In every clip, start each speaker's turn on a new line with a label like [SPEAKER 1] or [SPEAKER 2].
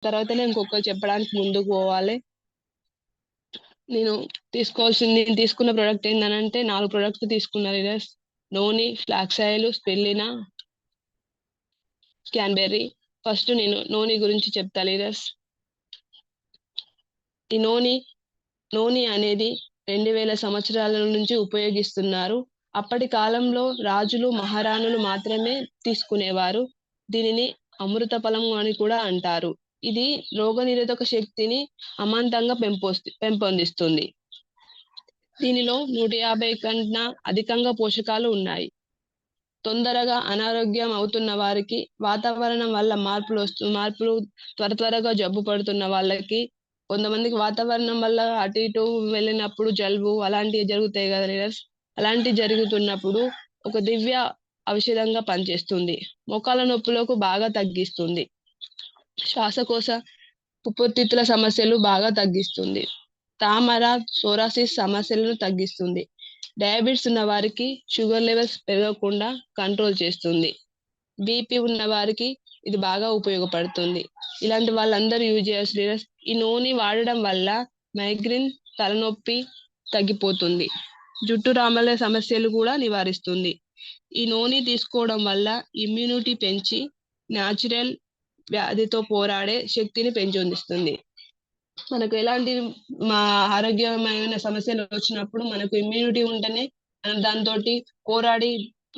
[SPEAKER 1] తర్వాతనే ఇంకొకరు చెప్పడానికి ముందుకు పోవాలి. నేను తీసుకున్న ప్రోడక్ట్ ఏంటంటే 4 ప్రోడక్ట్స్ తీసుకున్నా లీడర్స్. నూనె, ఫ్లాక్స్ ఆయిల్, స్పిరులినా, క్యాన్బెర్రీ. ఫస్ట్ నేను నూనె గురించి చెప్తా లీడర్స్. ఈ నూనె అనేది 2000 సంవత్సరాల నుంచి ఉపయోగిస్తున్నారు. అప్పటి కాలంలో రాజులు, మహారాణులు మాత్రమే తీసుకునేవారు. దీనిని అమృత ఫలం అని కూడా అంటారు. ఇది రోగనిరోధక శక్తిని అమాంతంగా పెంపొందిస్తుంది. దీనిలో 150 కన్నా అధికంగా పోషకాలు ఉన్నాయి. తొందరగా అనారోగ్యం అవుతున్న వారికి, వాతావరణం వల్ల మార్పులు త్వరగా జబ్బు పడుతున్న వాళ్ళకి, కొంతమందికి వాతావరణం వల్ల అటు ఇటు వెళ్ళినప్పుడు జలుబు అలాంటివి జరుగుతాయి కదా లీడర్స్. అలాంటివి జరుగుతున్నప్పుడు ఒక దివ్య ఔషధంగా పనిచేస్తుంది. మోకాల నొప్పులకు బాగా తగ్గిస్తుంది. శ్వాసకోశ ఊపిరితిత్తుల సమస్యలు బాగా తగ్గిస్తుంది. తామర, సోరాసిస్ సమస్యలను తగ్గిస్తుంది. డయాబెటిస్ ఉన్న వారికి షుగర్ లెవెల్స్ పెరగకుండా కంట్రోల్ చేస్తుంది. బీపీ ఉన్న వారికి ఇది బాగా ఉపయోగపడుతుంది. ఇలాంటి వాళ్ళందరూ యూజ్ చేయొచ్చు లీడర్స్. ఈ నూనె వాడడం వల్ల మైగ్రేన్, తలనొప్పి తగ్గిపోతుంది. జుట్టు రామలే సమస్యలు కూడా నివారిస్తుంది. ఈ నూనె తీసుకోవడం వల్ల ఇమ్యూనిటీ పెంచి న్యాచురల్ వ్యాధితో పోరాడే శక్తిని పెంపొందిస్తుంది. మనకు ఎలాంటి ఆరోగ్యమైన సమస్యలు వచ్చినప్పుడు మనకు ఇమ్యూనిటీ ఉంటేనే మనం దాంతో పోరాడి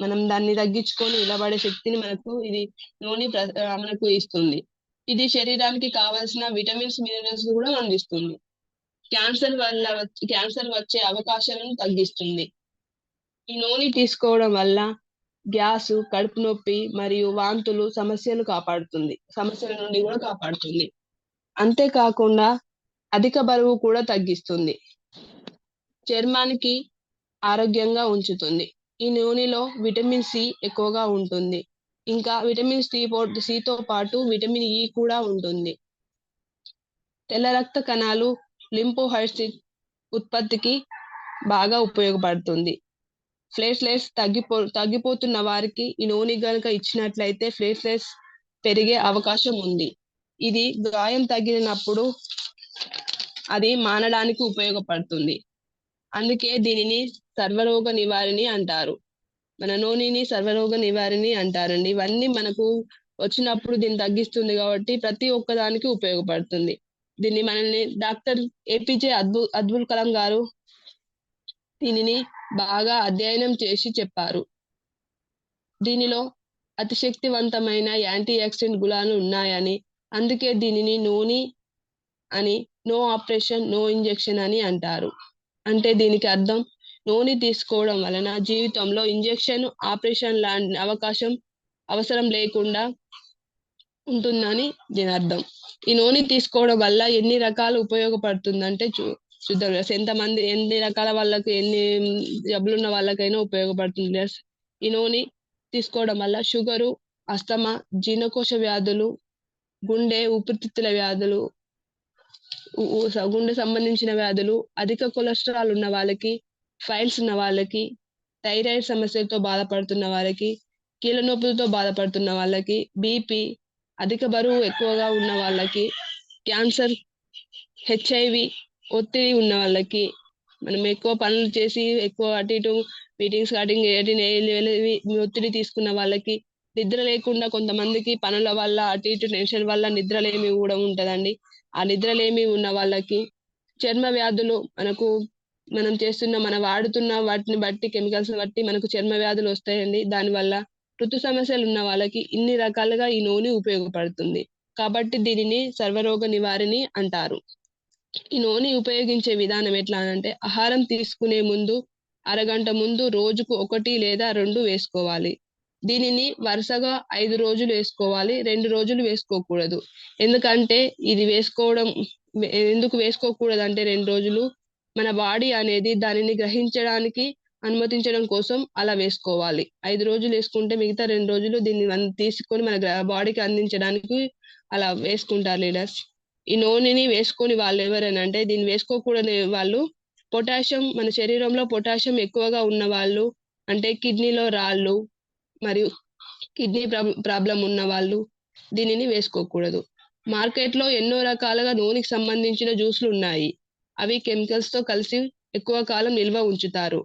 [SPEAKER 1] మనం దాన్ని తగ్గించుకొని నిలబడే శక్తిని ఇది నూనె మనకు ఇస్తుంది. ఇది శరీరానికి కావాల్సిన విటమిన్స్, మినరల్స్ కూడా అందిస్తుంది. క్యాన్సర్ వచ్చే అవకాశాలను తగ్గిస్తుంది. ఈ నూనె తీసుకోవడం వల్ల గ్యాస్, కడుపు నొప్పి మరియు వాంతులు సమస్యల నుండి కూడా కాపాడుతుంది. అంతేకాకుండా అధిక బరువు కూడా తగ్గిస్తుంది. చర్మానికి ఆరోగ్యంగా ఉంచుతుంది. ఈ నూనెలో విటమిన్ సి ఎక్కువగా ఉంటుంది. ఇంకా విటమిన్ సితో పాటు విటమిన్ ఇ కూడా ఉంటుంది. తెల్ల రక్త కణాలు, లింఫోసైట్స్ ఉత్పత్తికి బాగా ఉపయోగపడుతుంది. ప్లేట్లెట్స్ తగ్గిపోతున్న వారికి ఈ నూనె గనుక ఇచ్చినట్లయితే ప్లేట్లెట్స్ పెరిగే అవకాశం ఉంది. ఇది గాయం తగిలినప్పుడు అది మానడానికి ఉపయోగపడుతుంది. అందుకే దీనిని సర్వరోగ నివారిణి అంటారు. మన నూనెని సర్వరోగ నివారిణి అంటారండి. ఇవన్నీ మనకు వచ్చినప్పుడు దీన్ని తగ్గిస్తుంది కాబట్టి ప్రతి ఒక్కదానికి ఉపయోగపడుతుంది. దీన్ని మనల్ని డాక్టర్ ఏపీజే అబ్దుల్ కలాం గారు దీనిని బాగా అధ్యయనం చేసి చెప్పారు. దీనిలో అతి శక్తివంతమైన యాంటీ ఆక్సిడెంట్ గుణాలు ఉన్నాయని, అందుకే దీనిని నూనె అని నో ఆపరేషన్ నో ఇంజెక్షన్ అని అంటారు. అంటే దీనికి అర్థం నూనె తీసుకోవడం వలన జీవితంలో ఇంజెక్షన్, ఆపరేషన్ లాంటి అవసరం లేకుండా ఉంటుందని దీని అర్థం. ఈ నూనె తీసుకోవడం వల్ల ఎన్ని రకాలు ఉపయోగపడుతుందంటే చూద్దాం. ఎన్ని రకాల వాళ్ళకి, ఎన్ని జబ్బులున్న వాళ్ళకైనా ఉపయోగపడుతుంది. ఈ నూనె తీసుకోవడం వల్ల షుగరు, అస్తమా, జీర్ణకోశ వ్యాధులు, గుండె, ఊపిరితిత్తుల వ్యాధులు, గుండె సంబంధించిన వ్యాధులు, అధిక కొలెస్ట్రాల్ ఉన్న వాళ్ళకి, ఫైల్స్ ఉన్న వాళ్ళకి, థైరాయిడ్ సమస్యలతో బాధపడుతున్న వాళ్ళకి, కీళ్ళ నొప్పులతో బాధపడుతున్న వాళ్ళకి, బీపీ, అధిక బరువు ఎక్కువగా ఉన్న వాళ్ళకి, క్యాన్సర్, హెచ్ఐవి, ఒత్తిడి ఉన్న వాళ్ళకి, మనం ఎక్కువ పనులు చేసి ఎక్కువ అటు ఇటు మీటింగ్స్ ఒత్తిడి తీసుకున్న వాళ్ళకి, నిద్ర లేకుండా కొంతమందికి పనుల వల్ల అటు ఇటు టెన్షన్ వల్ల నిద్రలేమి కూడా ఉంటదండి. ఆ నిద్రలేమి ఉన్న వాళ్ళకి, చర్మ వ్యాధులు మనం వాడుతున్న వాటిని బట్టి, కెమికల్స్ బట్టి మనకు చర్మ వ్యాధులు వస్తాయండి. దానివల్ల ఋతు సమస్యలు ఉన్న వాళ్ళకి ఇన్ని రకాలుగా ఈ నూనె ఉపయోగపడుతుంది. కాబట్టి దీనిని సర్వరోగ నివారిణి అంటారు. ఈ నూనె ఉపయోగించే విధానం ఎట్లా అంటే, ఆహారం తీసుకునే ముందు అరగంట ముందు రోజుకు 1 లేదా 2 వేసుకోవాలి. దీనిని వరుసగా 5 రోజులు వేసుకోవాలి. 2 రోజులు వేసుకోకూడదు. ఎందుకంటే ఇది ఎందుకు వేసుకోకూడదు అంటే 2 రోజులు మన బాడీ అనేది దానిని గ్రహించడానికి అనుమతించడం కోసం అలా వేసుకోవాలి. 5 రోజులు వేసుకుంటే మిగతా 2 రోజులు దీన్ని తీసుకొని మన బాడీకి అందించడానికి అలా వేసుకుంటారు లీడర్స్. ఈ నూనెని వేసుకొని వాళ్ళు ఎవరైనా అంటే, దీన్ని వేసుకోకూడని వాళ్ళు మన శరీరంలో పొటాషియం ఎక్కువగా ఉన్న వాళ్ళు, అంటే కిడ్నీలో రాళ్ళు మరియు కిడ్నీ ప్రాబ్లం ఉన్న వాళ్ళు దీనిని వేసుకోకూడదు. మార్కెట్లో ఎన్నో రకాలుగా నూనెకి సంబంధించిన జ్యూస్లు ఉన్నాయి. అవి కెమికల్స్తో కలిసి ఎక్కువ కాలం నిల్వ ఉంచుతారు.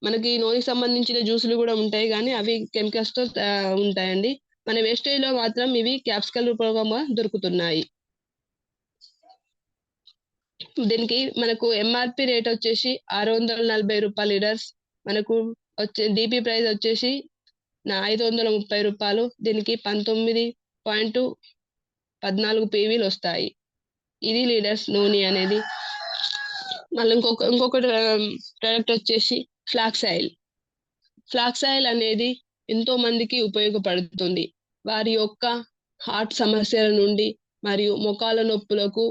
[SPEAKER 1] మనకి నూనెకి సంబంధించిన జ్యూసులు కూడా ఉంటాయి, కానీ అవి కెమికల్స్తో ఉంటాయండి. మన వేస్టేజ్లో మాత్రం ఇవి క్యాప్సికల్ రూపంగా దొరుకుతున్నాయి. దీనికి మనకు ఎంఆర్పి రేట్ వచ్చేసి రూ. 640 లీటర్స్. మనకు డిపి ప్రైస్ వచ్చేసి 530 రూపాయలు. దీనికి 19.14 పీవీలు వస్తాయి. ఇది లీటర్స్ నూనె అనేది. మళ్ళీ ఇంకొకటి ప్రోడక్ట్ వచ్చేసి ఫ్లాక్స్ ఆయిల్. ఫ్లాక్స్ ఆయిల్ అనేది ఎంతో మందికి ఉపయోగపడుతుంది. వారి యొక్క హార్ట్ సమస్యల నుండి మరియు మోకాళ్ళ నొప్పులకు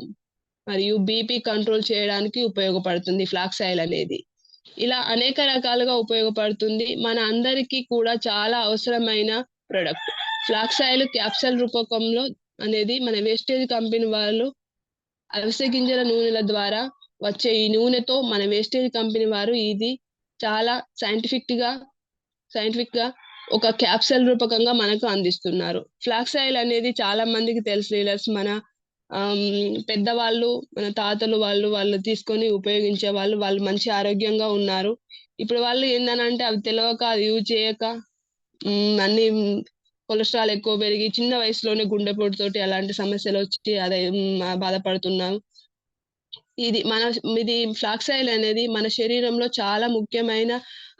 [SPEAKER 1] మరియు బీపీ కంట్రోల్ చేయడానికి ఉపయోగపడుతుంది ఫ్లాక్స్ ఆయిల్ అనేది. ఇలా అనేక రకాలుగా ఉపయోగపడుతుంది. మన అందరికీ కూడా చాలా అవసరమైన ప్రొడక్ట్. ఫ్లాక్స్ ఆయిల్ క్యాప్సూల్ రూపకంలో అనేది మన వేస్టేజ్ కంపెనీ వాళ్ళు అవిసె గింజల నూనెల ద్వారా వచ్చే ఈ నూనెతో మన వేస్టేజ్ కంపెనీ వారు ఇది చాలా సైంటిఫిక్ గా ఒక క్యాప్సూల్ రూపకంగా మనకు అందిస్తున్నారు. ఫ్లాక్స్ ఆయిల్ అనేది చాలా మందికి తెలుసు లీడర్స్. మన పెద్దవాళ్ళు, మన తాతలు వాళ్ళు తీసుకొని ఉపయోగించే వాళ్ళు మంచి ఆరోగ్యంగా ఉన్నారు. ఇప్పుడు వాళ్ళు ఏందనంటే అవి తెలియక అది యూజ్ చేయక అన్ని కొలెస్ట్రాల్ ఎక్కువ పెరిగి చిన్న వయసులోనే గుండెపోటుతోటి అలాంటి సమస్యలు వచ్చి అదే బాధపడుతున్నాం. ఇది ఫ్లాక్స్ ఆయిల్ అనేది మన శరీరంలో చాలా ముఖ్యమైన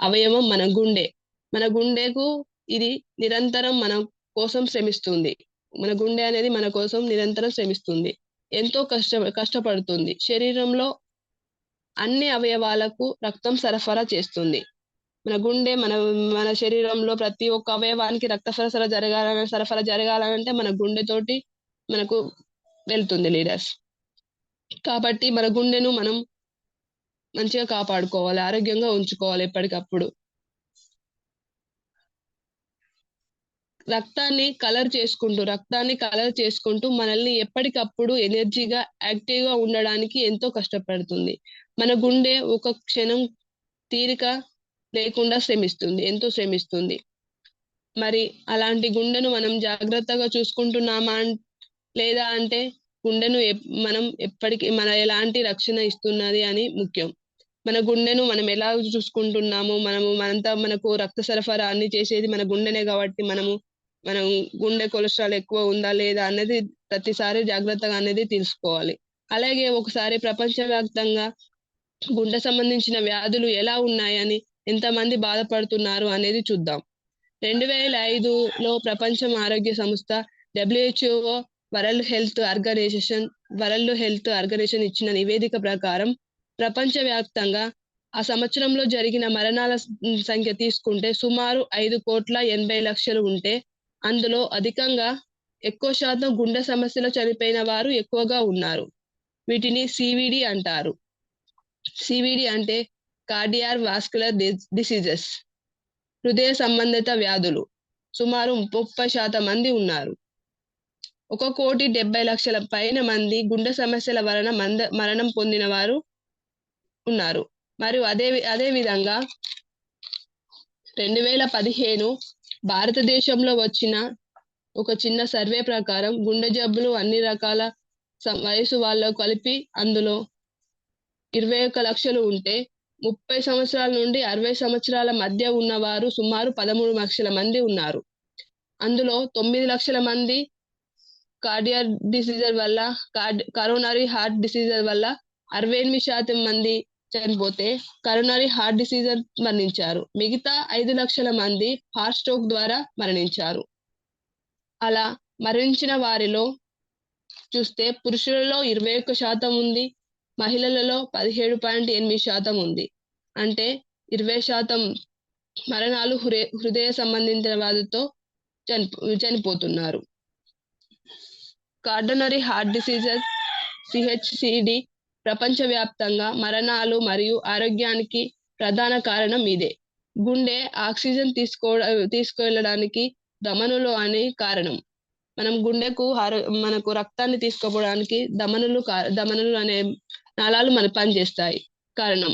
[SPEAKER 1] అవయవం మన గుండె. మన గుండెకు ఇది నిరంతరం మన కోసం శ్రమిస్తుంది. మన గుండె అనేది మన కోసం నిరంతరం శ్రమిస్తుంది. ఎంతో కష్టపడుతుంది. శరీరంలో అన్ని అవయవాలకు రక్తం సరఫరా చేస్తుంది. మన గుండె మన శరీరంలో ప్రతి ఒక్క అవయవానికి రక్త సరఫరా జరగాలంటే మన గుండెతోటి మనకు వెళ్తుంది లీడర్స్. కాబట్టి మన గుండెను మనం మంచిగా కాపాడుకోవాలి, ఆరోగ్యంగా ఉంచుకోవాలి ఎప్పటికప్పుడు. రక్తాన్ని కలర్ చేసుకుంటూ మనల్ని ఎప్పటికప్పుడు ఎనర్జీగా, యాక్టివ్గా ఉండడానికి ఎంతో కష్టపడుతుంది. మన గుండె ఒక క్షణం తీరిక లేకుండా ఎంతో శ్రమిస్తుంది. మరి అలాంటి గుండెను మనం జాగ్రత్తగా చూసుకుంటున్నామా లేదా అంటే గుండెను మనం మన ఎలాంటి రక్షణ ఇస్తున్నది అని ముఖ్యం. మన గుండెను మనం ఎలా చూసుకుంటున్నాము, మనకు రక్త సరఫరా అన్ని చేసేది మన గుండెనే కాబట్టి మనం గుండె కొలెస్ట్రాల్ ఎక్కువ ఉందా లేదా అనేది ప్రతిసారి జాగ్రత్తగా అనేది తెలుసుకోవాలి. అలాగే ఒకసారి ప్రపంచవ్యాప్తంగా గుండె సంబంధించిన వ్యాధులు ఎలా ఉన్నాయని, ఎంతమంది బాధపడుతున్నారు అనేది చూద్దాం. 2005లో ప్రపంచ ఆరోగ్య సంస్థ WHO వరల్డ్ హెల్త్ ఆర్గనైజేషన్ ఇచ్చిన నివేదిక ప్రకారం ప్రపంచవ్యాప్తంగా ఆ సంవత్సరంలో జరిగిన మరణాల సంఖ్య తీసుకుంటే సుమారు 5,80,00,000 ఉంటే అందులో ఎక్కువ శాతం గుండె సమస్యలో చనిపోయిన వారు ఎక్కువగా ఉన్నారు. వీటిని CVD అంటారు. CVD అంటే కార్డియాక్ వాస్కులర్ డిసీజెస్, హృదయ సంబంధిత వ్యాధులు. సుమారు 30% మంది ఉన్నారు. 1,70,00,000 పైన మంది గుండె సమస్యల వలన మరణం పొందిన వారు ఉన్నారు. మరియు అదే విధంగా 2015 భారతదేశంలో వచ్చిన ఒక చిన్న సర్వే ప్రకారం గుండె జబ్బులు అన్ని రకాల వయసు వాళ్ళకు కలిపి అందులో 21 లక్షలు ఉంటే 30 సంవత్సరాల నుండి 60 సంవత్సరాల మధ్య ఉన్నవారు సుమారు 13 లక్షల మంది ఉన్నారు. అందులో 9 లక్షల మంది కార్డియాక్ డిసీజర్ వల్ల, కరోనరీ హార్ట్ డిసీజర్ వల్ల 68% మంది చనిపోతే కరోనరీ హార్ట్ డిసీజర్ మరణించారు. మిగతా 5 లక్షల మంది హార్ట్ స్ట్రోక్ ద్వారా మరణించారు. అలా మరణించిన వారిలో చూస్తే పురుషులలో 21% ఉంది, మహిళలలో 17.8% ఉంది. అంటే 20% మరణాలు హృదయ సంబంధించిన వ్యాధితో చనిపోతున్నారు. కార్డినరీ హార్ట్ డిసీజెస్ CHCD ప్రపంచవ్యాప్తంగా మరణాలు మరియు ఆరోగ్యానికి ప్రధాన కారణం ఇదే. గుండె ఆక్సిజన్ తీసుకువెళ్ళడానికి ధమనులు అనే కారణం. మనం గుండెకు మనకు రక్తాన్ని తీసుకుపోవడానికి ధమనులు అనే నాళాలు పనిచేస్తాయి. కారణం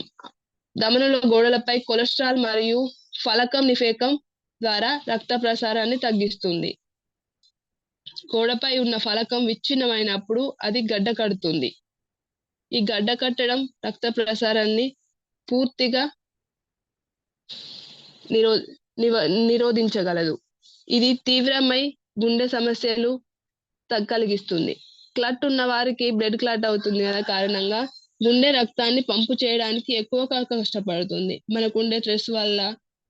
[SPEAKER 1] ధమనుల గోడలపై కొలెస్ట్రాల్ మరియు ఫలకం నిఫేకం ద్వారా రక్త ప్రసారాన్ని తగ్గిస్తుంది. గోడపై ఉన్న ఫలకం విచ్ఛిన్నమైనప్పుడు అది గడ్డ కడుతుంది. ఈ గడ్డ కట్టడం రక్త ప్రసారాన్ని పూర్తిగా నిరోధించగలదు. ఇది తీవ్రమై గుండె సమస్యలు కలిగిస్తుంది. క్లాట్ ఉన్న వారికి బ్లడ్ క్లాట్ అవుతుంది అనే కారణంగా గుండె రక్తాన్ని పంపు చేయడానికి ఎక్కువ కష్టపడుతుంది. మనకుండే స్ట్రెస్ వల్ల,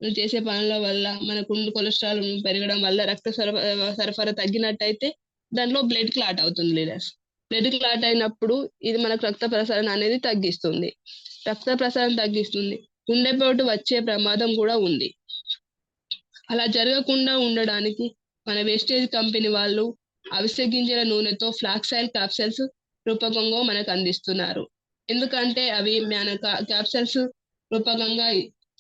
[SPEAKER 1] మనం చేసే పనుల వల్ల, మనకుండే కొలెస్ట్రాల్ పెరగడం వల్ల రక్త సరఫరా తగ్గినట్టయితే దాంట్లో బ్లడ్ క్లాట్ అవుతుంది లీడర్స్. బ్లడ్ క్లాట్ అయినప్పుడు ఇది మనకు రక్త ప్రసరణ అనేది తగ్గిస్తుంది. రక్త ప్రసరణ తగ్గిస్తుంది, గుండెపోటు వచ్చే ప్రమాదం కూడా ఉంది. అలా జరగకుండా ఉండడానికి మన వేస్టేజ్ కంపెనీ వాళ్ళు అవిసె గింజల నూనెతో ఫ్లాక్స్ ఆయిల్ క్యాప్సూల్స్ రూపకంగా మనకు అందిస్తున్నారు. ఎందుకంటే అవి మన క్యాప్సూల్స్ రూపకంగా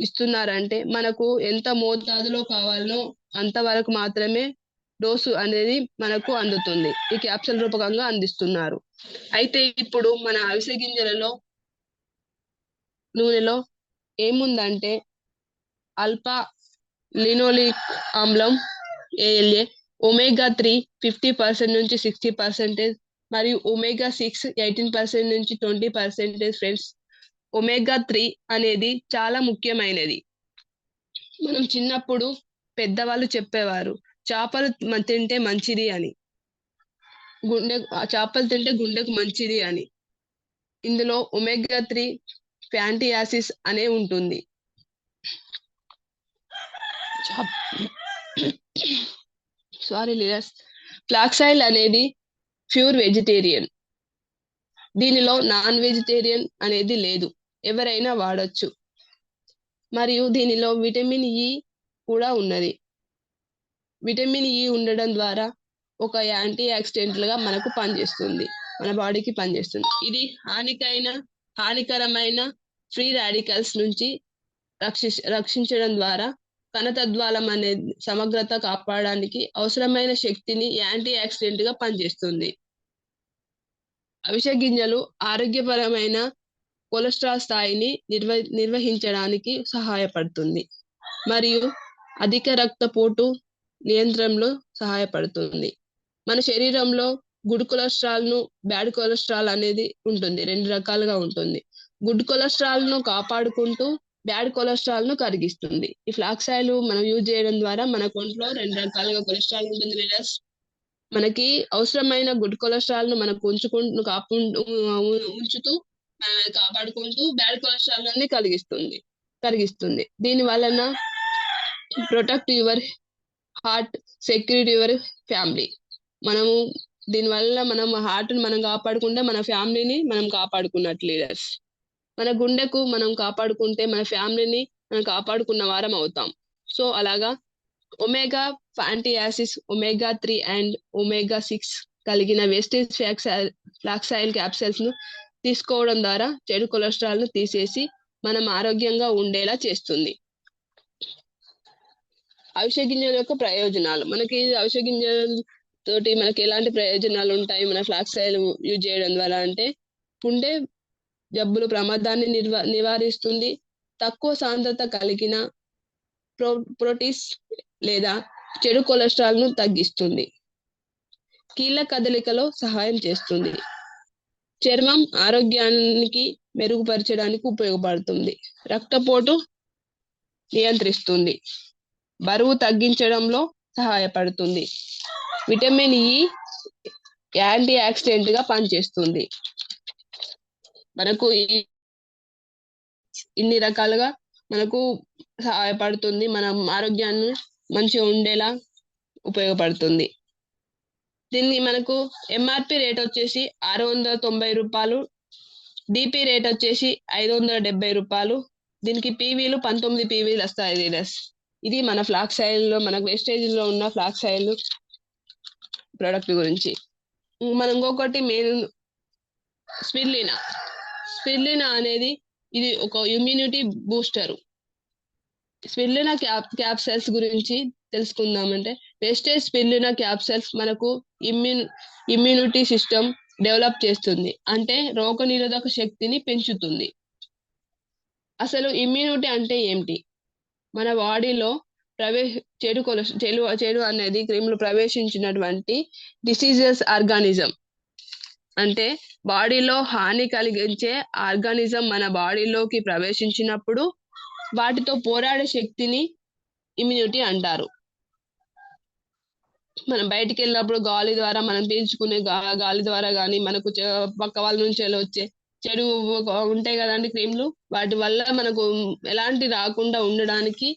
[SPEAKER 1] ఇస్తున్నారంటే మనకు ఎంత మోతాదులో కావాలనో అంతవరకు మాత్రమే డోసు అనేది మనకు అందుతుంది. ఈ క్యాప్సూల్ రూపకంగా అందిస్తున్నారు. అయితే ఇప్పుడు మన అవిసె గింజలలో నూనెలో ఏముందంటే అల్ఫా లినోలిక్ ఆమ్లం ALA, omega-3 50% నుంచి 60%, మరియు omega-6 18% నుంచి 20% ఫ్రెండ్స్. omega-3 అనేది చాలా ముఖ్యమైనది. మనం చిన్నప్పుడు పెద్దవాళ్ళు చెప్పేవారు చేపలు తింటే మంచిది అని, చేపలు తింటే గుండెకు మంచిది అని. ఇందులో omega-3 ఫ్యాటీ యాసిడ్స్ అనే ఉంటుంది. Sorry leaders. ఫ్లాక్స్ ఆయిల్ అనేది ప్యూర్ వెజిటేరియన్. దీనిలో నాన్ వెజిటేరియన్ అనేది లేదు, ఎవరైనా వాడొచ్చు. మరియు దీనిలో విటమిన్ E కూడా ఉన్నది. విటమిన్ E ఉండడం ద్వారా ఒక యాంటీ ఆక్సిడెంట్ గా మనకు పనిచేస్తుంది, మన బాడీకి పనిచేస్తుంది. ఇది హానికరమైన ఫ్రీ రాడికల్స్ నుంచి రక్షించడం ద్వారా కణతద్వాలం అనే సమగ్రత కాపాడడానికి అవసరమైన శక్తిని యాంటీ ఆక్సిడెంట్ గా పనిచేస్తుంది. అవిసె గింజలు ఆరోగ్యపరమైన కొలెస్ట్రాల్ స్థాయిని నిర్వహించడానికి సహాయపడుతుంది మరియు అధిక రక్తపోటు నియంత్రణలో సహాయపడుతుంది. మన శరీరంలో గుడ్ కొలెస్ట్రాల్ ను, బ్యాడ్ కొలెస్ట్రాల్ అనేది ఉంటుంది, 2 రకాలుగా ఉంటుంది. గుడ్ కొలెస్ట్రాల్ ను కాపాడుకుంటూ బ్యాడ్ కొలెస్ట్రాల్ ను కరిగిస్తుంది. ఈ ఫ్లాక్స్ ఆయిల్ మనం యూజ్ చేయడం ద్వారా మన ఒంట్లో 2 రకాలుగా కొలెస్ట్రాల్ ఉంటుంది లీడర్స్. మనకి అవసరమైన గుడ్ కొలెస్ట్రాల్ ను మనకు ఉంచుతూ కాపాడుకుంటూ బ్యాడ్ కొలెస్ట్రాల్ ని కరిగిస్తుంది. దీని వలన protect your heart, secure your family. మనము దీనివల్ల మనం హార్ట్ ని మనం కాపాడుకుంటే మన ఫ్యామిలీని మనం కాపాడుకున్నట్లు లీడర్స్. మన గుండెకు మనం కాపాడుకుంటే మన ఫ్యామిలీని మనం కాపాడుకున్న వారం అవుతాం. సో అలాగా omega fatty acids, omega-3 and omega-6 కలిగిన వేస్టేజ్ ఫ్లాక్స్ ఆయిల్ క్యాప్సూల్స్ ను తీసుకోవడం ద్వారా చెడు కొలెస్ట్రాల్ ను తీసేసి మనం ఆరోగ్యంగా ఉండేలా చేస్తుంది. అవిసె గింజల యొక్క ప్రయోజనాలు. మనకి అవిసె గింజల తోటి మనకి ఎలాంటి ప్రయోజనాలు ఉంటాయి మన ఫ్లాక్స్ ఆయిల్ యూజ్ చేయడం ద్వారా అంటే, గుండె జబ్బుల ప్రమాదాన్ని నివారిస్తుంది. తక్కువ సాంద్రత కలిగిన ప్రోటీన్స్ లేదా చెడు కొలెస్ట్రాల్ ను తగ్గిస్తుంది. కీళ్ళ కదలికలో సహాయం చేస్తుంది. చర్మం ఆరోగ్యానికి మెరుగుపరచడానికి ఉపయోగపడుతుంది. రక్తపోటు నియంత్రిస్తుంది. బరువు తగ్గించడంలో సహాయపడుతుంది. విటమిన్ E యాంటీ ఆక్సిడెంట్ గా పనిచేస్తుంది. మనకు ఇన్ని రకాలుగా మనకు సహాయపడుతుంది, మన ఆరోగ్యాన్ని మంచిగా ఉండేలా ఉపయోగపడుతుంది. దీన్ని మనకు MRP రేట్ వచ్చేసి 690 రూపాయలు, DP రేట్ వచ్చేసి 570 రూపాయలు. దీనికి PVలు 19 PVలు వస్తాయి లీడర్స్. ఇది మన ఫ్లాక్స్ ఆయిల్ లో, మనకు వేస్టేజ్ లో ఉన్న ఫ్లాక్స్ ఆయిల్ ప్రొడక్ట్ గురించి. మనం ఇంకొకటి మెయిన్ స్పిరులినా అనేది ఇది ఒక ఇమ్యూనిటీ బూస్టర్. స్పిరులినా క్యాప్సూల్స్ గురించి తెలుసుకుందామంటే, వేస్టేజ్ స్పిరులినా క్యాప్సూల్స్ మనకు ఇమ్యూనిటీ సిస్టమ్ డెవలప్ చేస్తుంది, అంటే రోగనిరోధక శక్తిని పెంచుతుంది. అసలు ఇమ్యూనిటీ అంటే ఏమిటి? మన బాడీలో చెడు అనేది క్రిములు ప్రవేశించినటువంటి డిసీజెస్ ఆర్గానిజం. అంటే బాడీలో హాని కలిగించే ఆర్గానిజం మన బాడీలోకి ప్రవేశించినప్పుడు వాటితో పోరాడే శక్తిని ఇమ్యూనిటీ అంటారు. మనం బయటికి వెళ్ళినప్పుడు గాలి ద్వారా మనం పీల్చుకునే గాలి ద్వారా కానీ మనకు పక్క వాళ్ళ నుంచి వచ్చే చెడు ఉంటాయి కదండి క్రిములు, వాటి వల్ల మనకు ఎలాంటి రాకుండా ఉండడానికి,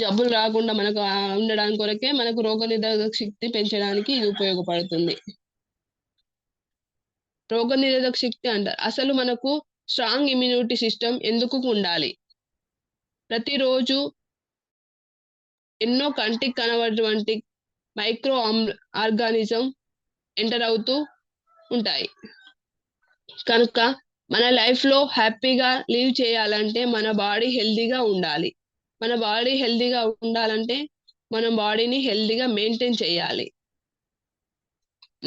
[SPEAKER 1] జబ్బులు రాకుండా మనకు ఉండడానికి కొరకే మనకు రోగనిరోధక శక్తి పెంచడానికి ఇది ఉపయోగపడుతుంది. రోగనిరోధక శక్తి అంటారు. అసలు మనకు స్ట్రాంగ్ ఇమ్యూనిటీ సిస్టమ్ ఎందుకు ఉండాలి? ప్రతిరోజు ఎన్నో కంటికి కనబడేటువంటి మైక్రో ఆర్గానిజం ఎంటర్ అవుతూ ఉంటాయి. కనుక మన లైఫ్లో హ్యాపీగా లివ్ చేయాలంటే మన బాడీ హెల్దీగా ఉండాలి. మన బాడీ హెల్దీగా ఉండాలంటే మన బాడీని హెల్దీగా మెయింటైన్ చేయాలి.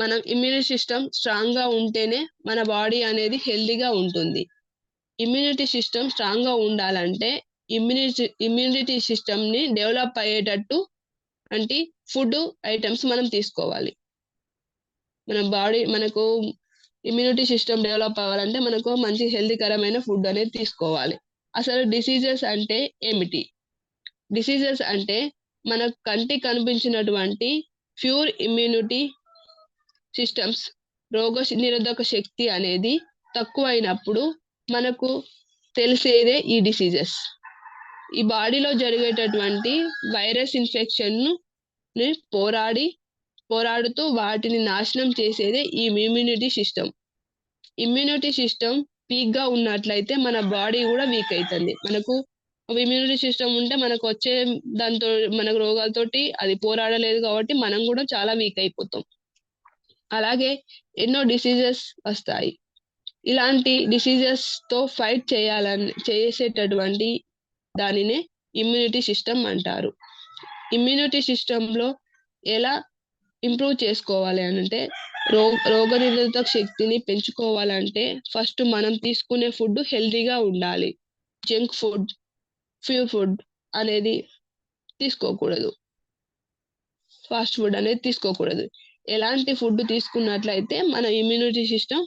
[SPEAKER 1] మనం ఇమ్యూనిటీ సిస్టమ్ స్ట్రాంగ్గా ఉంటేనే మన బాడీ అనేది హెల్దీగా ఉంటుంది. ఇమ్యూనిటీ సిస్టమ్ స్ట్రాంగ్గా ఉండాలంటే ఇమ్యూనిటీ సిస్టమ్ని డెవలప్ అయ్యేటట్టు అంటే ఫుడ్ ఐటమ్స్ మనం తీసుకోవాలి. మనకు ఇమ్యూనిటీ సిస్టమ్ డెవలప్ అవ్వాలంటే మనకు మంచి హెల్దీకరమైన ఫుడ్ అనేది తీసుకోవాలి. అసలు డిసీజెస్ అంటే ఏమిటి? డిసీజెస్ అంటే మన కంటికి కనిపించినటువంటి ప్యూర్ ఇమ్యూనిటీ సిస్టమ్స్ రోగ నిరోధక శక్తి అనేది తక్కువైనప్పుడు మనకు తెలిసేదే ఈ డిసీజెస్. ఈ బాడీలో జరిగేటటువంటి వైరస్ ఇన్ఫెక్షన్ను పోరాడుతూ వాటిని నాశనం చేసేదే ఈ ఇమ్యూనిటీ సిస్టమ్. ఇమ్యూనిటీ సిస్టమ్ వీక్గా ఉన్నట్లయితే మన బాడీ కూడా వీక్ అవుతుంది. మనకు ఇమ్యూనిటీ సిస్టమ్ ఉంటే మనకు వచ్చే దాంతో మనకు రోగాలతోటి అది పోరాడలేదు కాబట్టి మనం కూడా చాలా వీక్ అయిపోతాం. అలాగే ఎన్నో డిసీజెస్ వస్తాయి. ఇలాంటి డిసీజెస్తో ఫైట్ చేసేటటువంటి దానినే ఇమ్యూనిటీ సిస్టమ్ అంటారు. ఇమ్యూనిటీ సిస్టంలో ఎలా ఇంప్రూవ్ చేసుకోవాలి అంటే రోగనిరోధక శక్తిని పెంచుకోవాలంటే ఫస్ట్ మనం తీసుకునే ఫుడ్ హెల్తీగా ఉండాలి. జంక్ ఫుడ్, ప్యూర్ ఫుడ్ అనేది తీసుకోకూడదు. ఫాస్ట్ ఫుడ్ అనేది తీసుకోకూడదు. ఎలాంటి ఫుడ్ తీసుకున్నట్లయితే మన ఇమ్యూనిటీ సిస్టమ్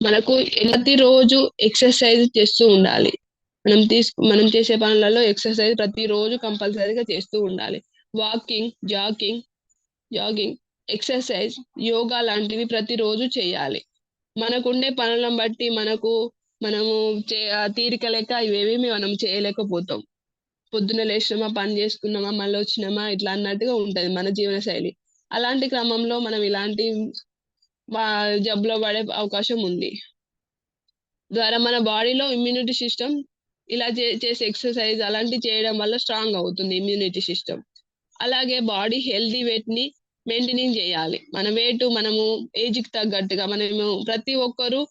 [SPEAKER 1] మనకు ప్రతిరోజు ఎక్సర్సైజ్ చేస్తూ ఉండాలి. మనం చేసే పనులలో ఎక్సర్సైజ్ ప్రతిరోజు కంపల్సరీగా చేస్తూ ఉండాలి. వాకింగ్, జాగింగ్, ఎక్సర్సైజ్, యోగా లాంటివి ప్రతిరోజు చేయాలి. మనకుండే పనులను బట్టి మనము తీరిక లేక ఇవేవి మనం చేయలేకపోతాం. పొద్దున లేచినామా, పని చేసుకున్నామా, మళ్ళీ వచ్చినామా ఇట్లా అన్నట్టుగా ఉంటది మన జీవన శైలి. అలాంటి క్రమంలో మనం ఇలాంటి జబ్బులో పడే అవకాశం ఉంది. ద్వారా మన బాడీలో ఇమ్యూనిటీ సిస్టమ్ ఇలా చేసే ఎక్సర్సైజ్ అలాంటివి చేయడం వల్ల స్ట్రాంగ్ అవుతుంది ఇమ్యూనిటీ సిస్టమ్. అలాగే బాడీ హెల్దీ వెయిట్ని మెయింటైన్ చేయాలి. మన వెయిట్ మనము ఏజ్కి తగ్గట్టుగా మనము ప్రతి ఒక్కరు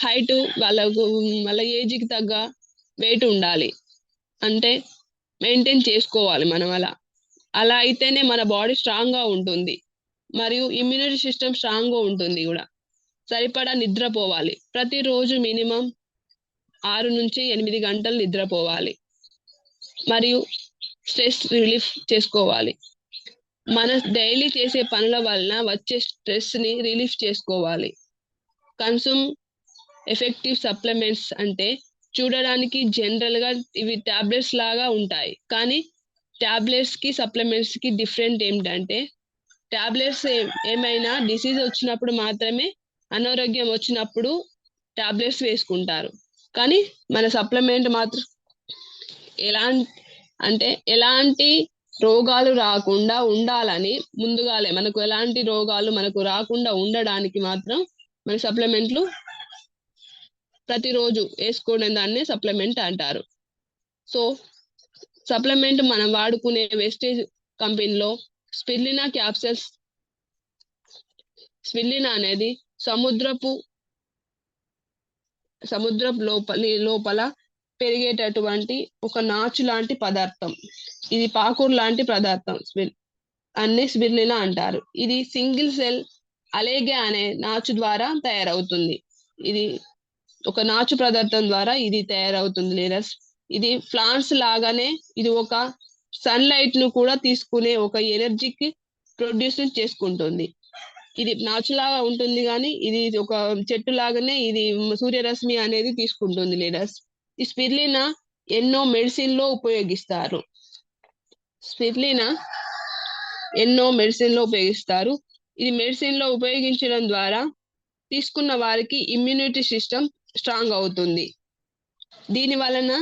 [SPEAKER 1] హైట్ వాళ్ళ ఏజ్కి తగ్గ వెయిట్ ఉండాలి. అంటే మెయింటైన్ చేసుకోవాలి మనం అలా అయితేనే మన బాడీ స్ట్రాంగ్గా ఉంటుంది మరియు ఇమ్యూనిటీ సిస్టమ్ స్ట్రాంగ్గా ఉంటుంది కూడా. సరిపడా నిద్రపోవాలి. ప్రతిరోజు మినిమం 6 నుంచి 8 గంటలు నిద్రపోవాలి మరియు స్ట్రెస్ రిలీఫ్ చేసుకోవాలి. మన డైలీ చేసే పనుల వలన వచ్చే స్ట్రెస్ని రిలీఫ్ చేసుకోవాలి. కన్సూమ్ ఎఫెక్టివ్ సప్లిమెంట్స్ అంటే చూడడానికి జనరల్గా ఇవి టాబ్లెట్స్ లాగా ఉంటాయి, కానీ టాబ్లెట్స్కి సప్లిమెంట్స్కి డిఫరెంట్ ఏమిటంటే టాబ్లెట్స్ ఏమైనా డిసీజ్ వచ్చినప్పుడు మాత్రమే, అనారోగ్యం వచ్చినప్పుడు టాబ్లెట్స్ వేసుకుంటారు. కానీ మన సప్లిమెంట్ మాత్రం ఎలాంటి రోగాలు రాకుండా ఉండాలని ముందుగాలే మనకు ఎలాంటి రోగాలు మనకు రాకుండా ఉండడానికి మాత్రం మన సప్లిమెంట్లు ప్రతిరోజు వేసుకునే దాన్ని సప్లిమెంట్ అంటారు. సో సప్లిమెంట్ మనం వాడుకునే వేస్టేజ్ కంపెనీలో స్పిరులినా క్యాప్సూల్స్. స్పిరులినా అనేది సముద్రపు లోపల పెరిగేటటువంటి ఒక నాచు లాంటి పదార్థం. ఇది పాకూరు లాంటి పదార్థం. స్పిరులినా అంటారు. ఇది సింగిల్ సెల్ అలేగే అనే నాచు ద్వారా తయారవుతుంది. ఇది ఒక నాచు పదార్థం ద్వారా ఇది తయారవుతుంది లీడర్స్. ఇది ప్లాంట్స్ లాగానే ఇది ఒక సన్లైట్ ను కూడా తీసుకునే ఒక ఎనర్జీకి ప్రొడ్యూస్ చేసుకుంటుంది. ఇది నాచులాగా ఉంటుంది కానీ ఇది ఒక చెట్టు లాగానే ఇది సూర్యరశ్మి అనేది తీసుకుంటుంది లీడర్స్. ఈ స్పిర్లినా ఎన్నో మెడిసిన్ లో ఉపయోగిస్తారు. స్పిర్లినా ఎన్నో మెడిసిన్ లో ఉపయోగిస్తారు. ఇది మెడిసిన్ లో ఉపయోగించడం ద్వారా తీసుకున్న వారికి ఇమ్యూనిటీ సిస్టమ్ స్ట్రాంగ్ అవుతుంది. దీని వలన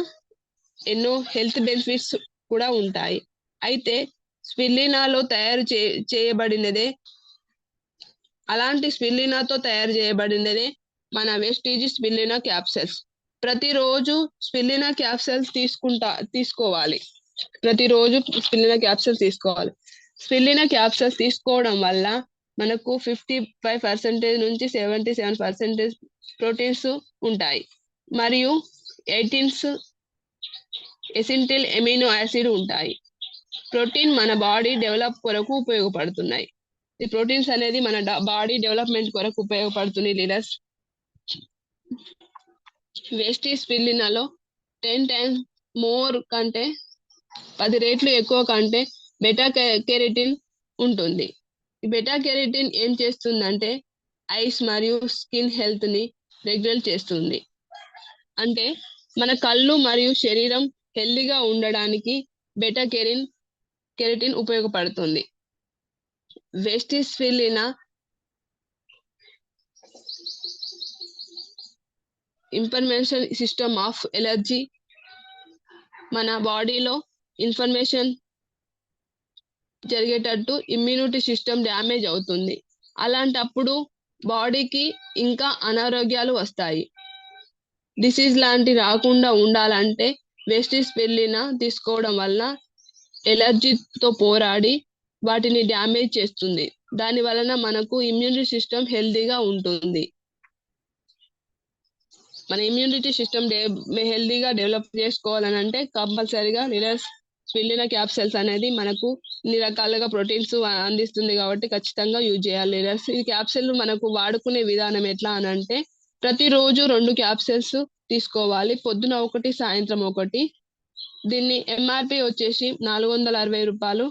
[SPEAKER 1] ఎన్నో హెల్త్ బెనిఫిట్స్ కూడా ఉంటాయి. అయితే స్పిర్లినాలో తయారు చేయబడినదే అలాంటి స్పిర్లినాతో తయారు చేయబడినదే మన వెస్టీజ్ స్పిర్లినా క్యాప్సల్స్. ప్రతిరోజు స్పిర్లినా క్యాప్సల్స్ తీసుకోవాలి. ప్రతిరోజు స్పిర్లినా క్యాప్సల్స్ తీసుకోవాలి. స్పిర్లినా క్యాప్సల్స్ తీసుకోవడం వల్ల మనకు 55% నుంచి 77% ప్రోటీన్స్ ఉంటాయి మరియు 18 ఎసెన్షియల్ ఎమినో యాసిడ్ ఉంటాయి. ప్రోటీన్ మన బాడీ డెవలప్ కొరకు ఉపయోగపడుతున్నాయి. ఈ ప్రోటీన్స్ అనేది మన బాడీ డెవలప్మెంట్ కొరకు ఉపయోగపడుతుంది లీడర్స్. వెస్టీజ్ స్పిర్లినాలో 10 times మోర్ కంటే 10 రెట్లు ఎక్కువ కంటే బెటా కెరటిన్ ఉంటుంది. ఈ బెటా కెరటిన్ ఏం చేస్తుందంటే ఐస్ మరియు స్కిన్ హెల్త్ ని రెగ్యులేట్ చేస్తుంది. అంటే మన కళ్ళు మరియు శరీరం హెల్తీగా ఉండడానికి బెటా కెరటిన్ ఉపయోగపడుతుంది. వెస్టీజ్ spirulina information system of allergy. మన బాడీలో ఇన్ఫర్మేషన్ జరిగేటట్టు ఇమ్యూనిటీ సిస్టమ్ డ్యామేజ్ అవుతుంది. అలాంటప్పుడు బాడీకి ఇంకా అనారోగ్యాలు వస్తాయి. డిసీజ్ లాంటి రాకుండా ఉండాలంటే వెస్టీజ్ స్పిర్లినా తీసుకోవడం వల్ల ఎలర్జీతో పోరాడి వాటిని డ్యామేజ్ చేస్తుంది. దాని వలన మనకు ఇమ్యూనిటీ సిస్టమ్ హెల్తీగా ఉంటుంది. మన ఇమ్యూనిటీ సిస్టమ్ హెల్తీగా డెవలప్ చేసుకోవాలని అంటే కంపల్సరీగా స్పిర్లినా క్యాప్సల్స్ అనేది మనకు ఇన్ని రకాలుగా ప్రోటీన్స్ అందిస్తుంది కాబట్టి ఖచ్చితంగా యూజ్ చేయాలి లీడర్స్. ఈ క్యాప్సూల్ మనకు వాడుకునే విధానం ఎట్లా అని అంటే ప్రతిరోజు 2 క్యాప్సూల్స్ తీసుకోవాలి. పొద్దున 1, సాయంత్రం 1. దీన్ని ఎంఆర్పి వచ్చేసి 460 రూపాయలు,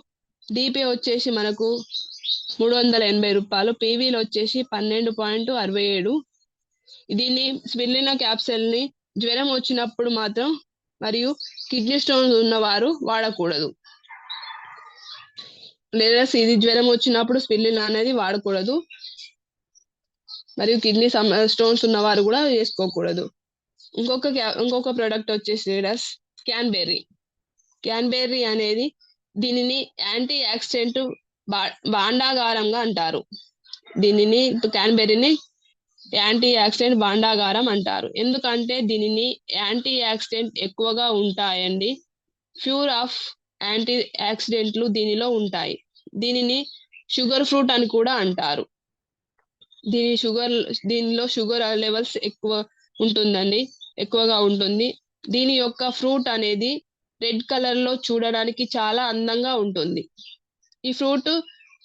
[SPEAKER 1] డిపి వచ్చేసి మనకు 380 రూపాయలు, పీవీలు వచ్చేసి 12.67. దీన్ని స్పిర్లినా క్యాప్సూల్ ని జ్వరం వచ్చినప్పుడు మాత్రం మరియు కిడ్నీ స్టోన్స్ ఉన్నవారు వాడకూడదు. లేదా ఇది జ్వరం వచ్చినప్పుడు స్పిర్లినా అనేది వాడకూడదు మరియు కిడ్నీ స్టోన్స్ ఉన్నవారు కూడా వేసుకోకూడదు. ఇంకొక ప్రోడక్ట్ వచ్చేసి లీడర్స్ క్యాన్బెర్రీ అనేది దీనిని యాంటీ యాక్సిడెంట్ భాండాగారంగా అంటారు. దీనిని క్యాన్బెర్రీని యాంటీ యాక్సిడెంట్ భాండాగారం అంటారు. ఎందుకంటే దీనిని యాంటీ యాక్సిడెంట్ ఎక్కువగా ఉంటాయండి. ప్యూర్ ఆఫ్ యాంటీ యాక్సిడెంట్లు దీనిలో ఉంటాయి. దీనిని షుగర్ ఫ్రూట్ అని కూడా అంటారు. దీనిలో షుగర్ లెవెల్స్ ఎక్కువగా ఉంటుంది. దీని యొక్క ఫ్రూట్ అనేది రెడ్ కలర్ లో చూడడానికి చాలా అందంగా ఉంటుంది. ఈ ఫ్రూట్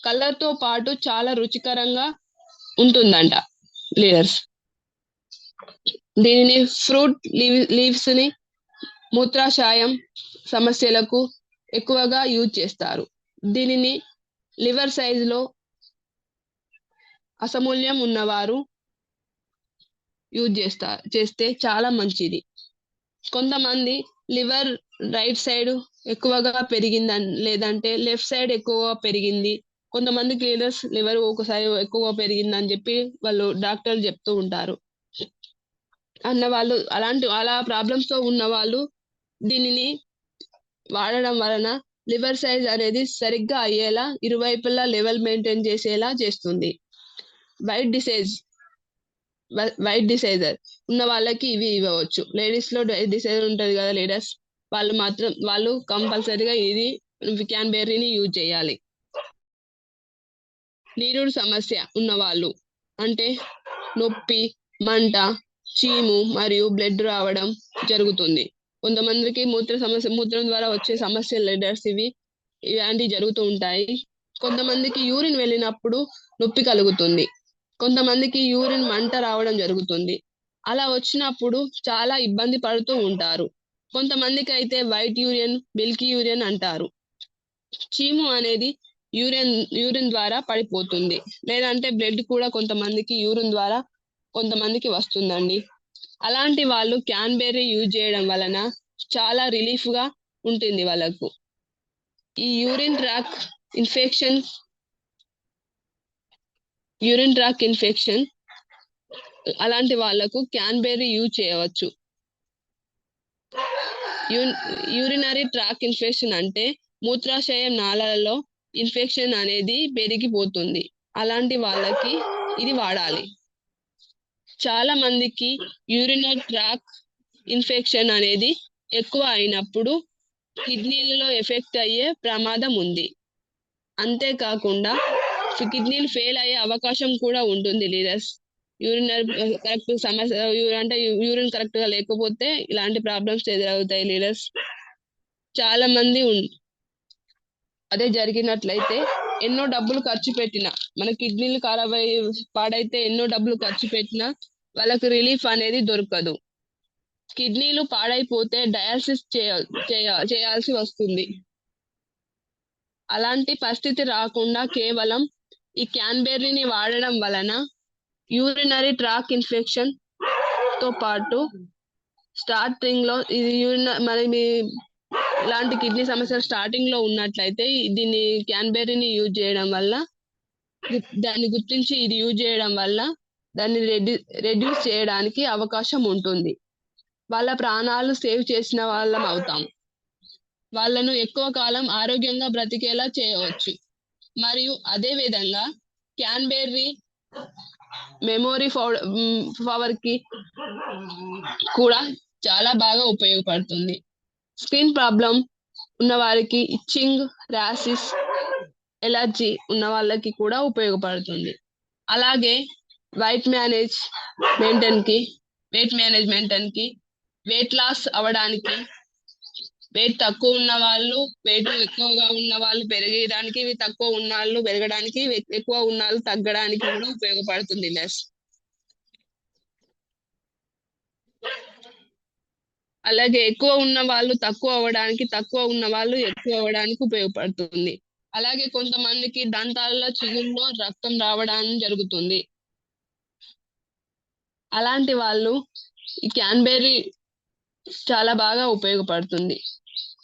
[SPEAKER 1] కలర్ తో పాటు చాలా రుచికరంగా ఉంటుందంట లీడర్స్. దీనిని ఫ్రూట్ లీవ్స్ ని మూత్రాశయం సమస్యలకు ఎక్కువగా యూజ్ చేస్తారు. దీనిని లివర్ సైజ్ లో అసమూల్యం ఉన్నవారు యూజ్ చేస్తే చాలా మంచిది. కొంతమంది లివర్ రైట్ సైడ్ ఎక్కువగా పెరిగిందని లేదంటే లెఫ్ట్ సైడ్ ఎక్కువగా పెరిగింది, కొంతమందికి లీడర్స్ లివర్ ఒకసారి ఎక్కువగా పెరిగిందని చెప్పి వాళ్ళు డాక్టర్లు చెప్తూ ఉంటారు. అలా ప్రాబ్లమ్స్ తో ఉన్న వాళ్ళు దీనిని వాడడం వలన లివర్ సైజ్ అనేది సరిగ్గా అయ్యేలా ఇరువైపులా లెవెల్ మెయింటైన్ చేసేలా చేస్తుంది. వైట్ డిసైజర్ ఉన్న వాళ్ళకి ఇవి ఇవ్వవచ్చు. లేడీస్ లో డిసైజర్ ఉంటది కదా లీడర్స్, వాళ్ళు కంపల్సరీగా ఇది క్యాన్బెర్రీని యూజ్ చేయాలి. నీరుడు సమస్య ఉన్నవాళ్ళు అంటే నొప్పి, మంట, చీము మరియు బ్లడ్ రావడం జరుగుతుంది. కొంతమందికి మూత్రం ద్వారా వచ్చే సమస్యలు లీడర్స్ ఇలాంటివి జరుగుతూ ఉంటాయి. కొంతమందికి యూరిన్ వెళ్ళినప్పుడు నొప్పి కలుగుతుంది. కొంతమందికి యూరిన్ మంట రావడం జరుగుతుంది. అలా వచ్చినప్పుడు చాలా ఇబ్బంది పడుతూ ఉంటారు. కొంతమందికి అయితే వైట్ యూరిన్, మిల్కీ యూరిన్ అంటారు. చీము అనేది యూరిన్ ద్వారా పడిపోతుంది. లేదంటే బ్లడ్ కూడా కొంతమందికి యూరిన్ ద్వారా కొంతమందికి వస్తుందండి. అలాంటి వాళ్ళు క్యాన్బెర్రీ యూజ్ చేయడం వలన చాలా రిలీఫ్‌గా ఉంటుంది వాళ్ళకు. ఈ యూరిన్ ట్రాక్ ఇన్ఫెక్షన్ అలాంటి వాళ్ళకు క్యాన్బెర్రీ యూజ్ చేయవచ్చు. యూరినరీ ట్రాక్ ఇన్ఫెక్షన్ అంటే మూత్రాశయం నాళాలలో ఇన్ఫెక్షన్ అనేది పెరిగిపోతుంది. అలాంటి వాళ్ళకి ఇది వాడాలి. చాలా మందికి యూరినరీ ట్రాక్ ఇన్ఫెక్షన్ అనేది ఎక్కువ అయినప్పుడు కిడ్నీలలో ఎఫెక్ట్ అయ్యే ప్రమాదం ఉంది. అంతేకాకుండా కిడ్నీలు ఫెయిల్ అయ్యే అవకాశం కూడా ఉంటుంది లీడర్స్. కరెక్ట్ సమస్య అంటే యూరిన్ కరెక్ట్ గా లేకపోతే ఇలాంటి ప్రాబ్లమ్స్ ఎదురవుతాయి లీడర్స్. చాలా మంది అదే జరిగినట్లయితే ఎన్నో డబ్బులు ఖర్చు పెట్టినా, మన కిడ్నీలు పాడైతే ఎన్నో డబ్బులు ఖర్చు పెట్టినా వాళ్ళకి రిలీఫ్ అనేది దొరకదు. కిడ్నీలు పాడైపోతే డయాలసిస్ చేయాల్సి వస్తుంది. అలాంటి పరిస్థితి రాకుండా కేవలం ఈ క్యాన్బెర్రీని వాడడం వలన యూరినరీ ట్రాక్ ఇన్ఫెక్షన్ తో పాటు స్టార్టింగ్ లో ఇది ఇలాంటి కిడ్నీ సమస్యలు స్టార్టింగ్ లో ఉన్నట్లయితే దీన్ని క్యాన్బెర్రీని యూజ్ చేయడం వల్ల, దాన్ని గుర్తించి ఇది యూజ్ చేయడం వల్ల దాన్ని రెడ్యూస్ చేయడానికి అవకాశం ఉంటుంది. వాళ్ళ ప్రాణాలు సేవ్ చేసిన వాళ్ళం అవుతాం. వాళ్ళను ఎక్కువ కాలం ఆరోగ్యంగా బ్రతికేలా చేయవచ్చు. మరియు అదే విధంగా క్యాన్బెర్రీ మెమొరీ పవర్ కి కూడా చాలా బాగా ఉపయోగపడుతుంది. స్కిన్ ప్రాబ్లం ఉన్న వారికి, ఇచ్చింగ్, ర్యాషెస్, ఎలర్జీ ఉన్న వాళ్ళకి కూడా ఉపయోగపడుతుంది. అలాగే వెయిట్ మేనేజ్మెంట్ కి, వెయిట్ లాస్ అవ్వడానికి, వెయిట్ తక్కువ ఉన్న వాళ్ళు వెయిట్ ఎక్కువగా ఉన్న వాళ్ళు పెరగడానికి, తక్కువ ఉన్న వాళ్ళు పెరగడానికి, ఎక్కువ ఉన్న వాళ్ళు తగ్గడానికి కూడా ఉపయోగపడుతుంది లెస్. అలాగే ఎక్కువ ఉన్న వాళ్ళు తక్కువ అవ్వడానికి, తక్కువ ఉన్న వాళ్ళు ఎక్కువ అవ్వడానికి ఉపయోగపడుతుంది. అలాగే కొంతమందికి దంతాలలో చిగుల్లో రక్తం రావడానికి జరుగుతుంది. అలాంటి వాళ్ళు ఈ క్యాన్బెర్రీ చాలా బాగా ఉపయోగపడుతుంది.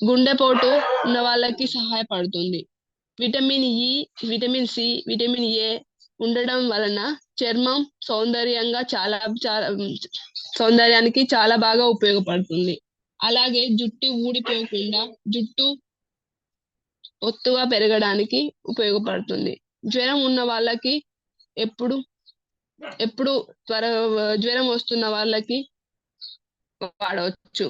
[SPEAKER 1] గుండెపోటు ఉన్న వాళ్ళకి సహాయపడుతుంది. Vitamin E, vitamin C, vitamin A ఉండడం వలన చర్మం సౌందర్యానికి చాలా బాగా ఉపయోగపడుతుంది. అలాగే జుట్టు ఊడిపోకుండా, జుట్టు ఒత్తుగా పెరగడానికి ఉపయోగపడుతుంది. జ్వరం ఉన్న వాళ్ళకి ఎప్పుడు జ్వరం వస్తున్న వాళ్ళకి వాడవచ్చు.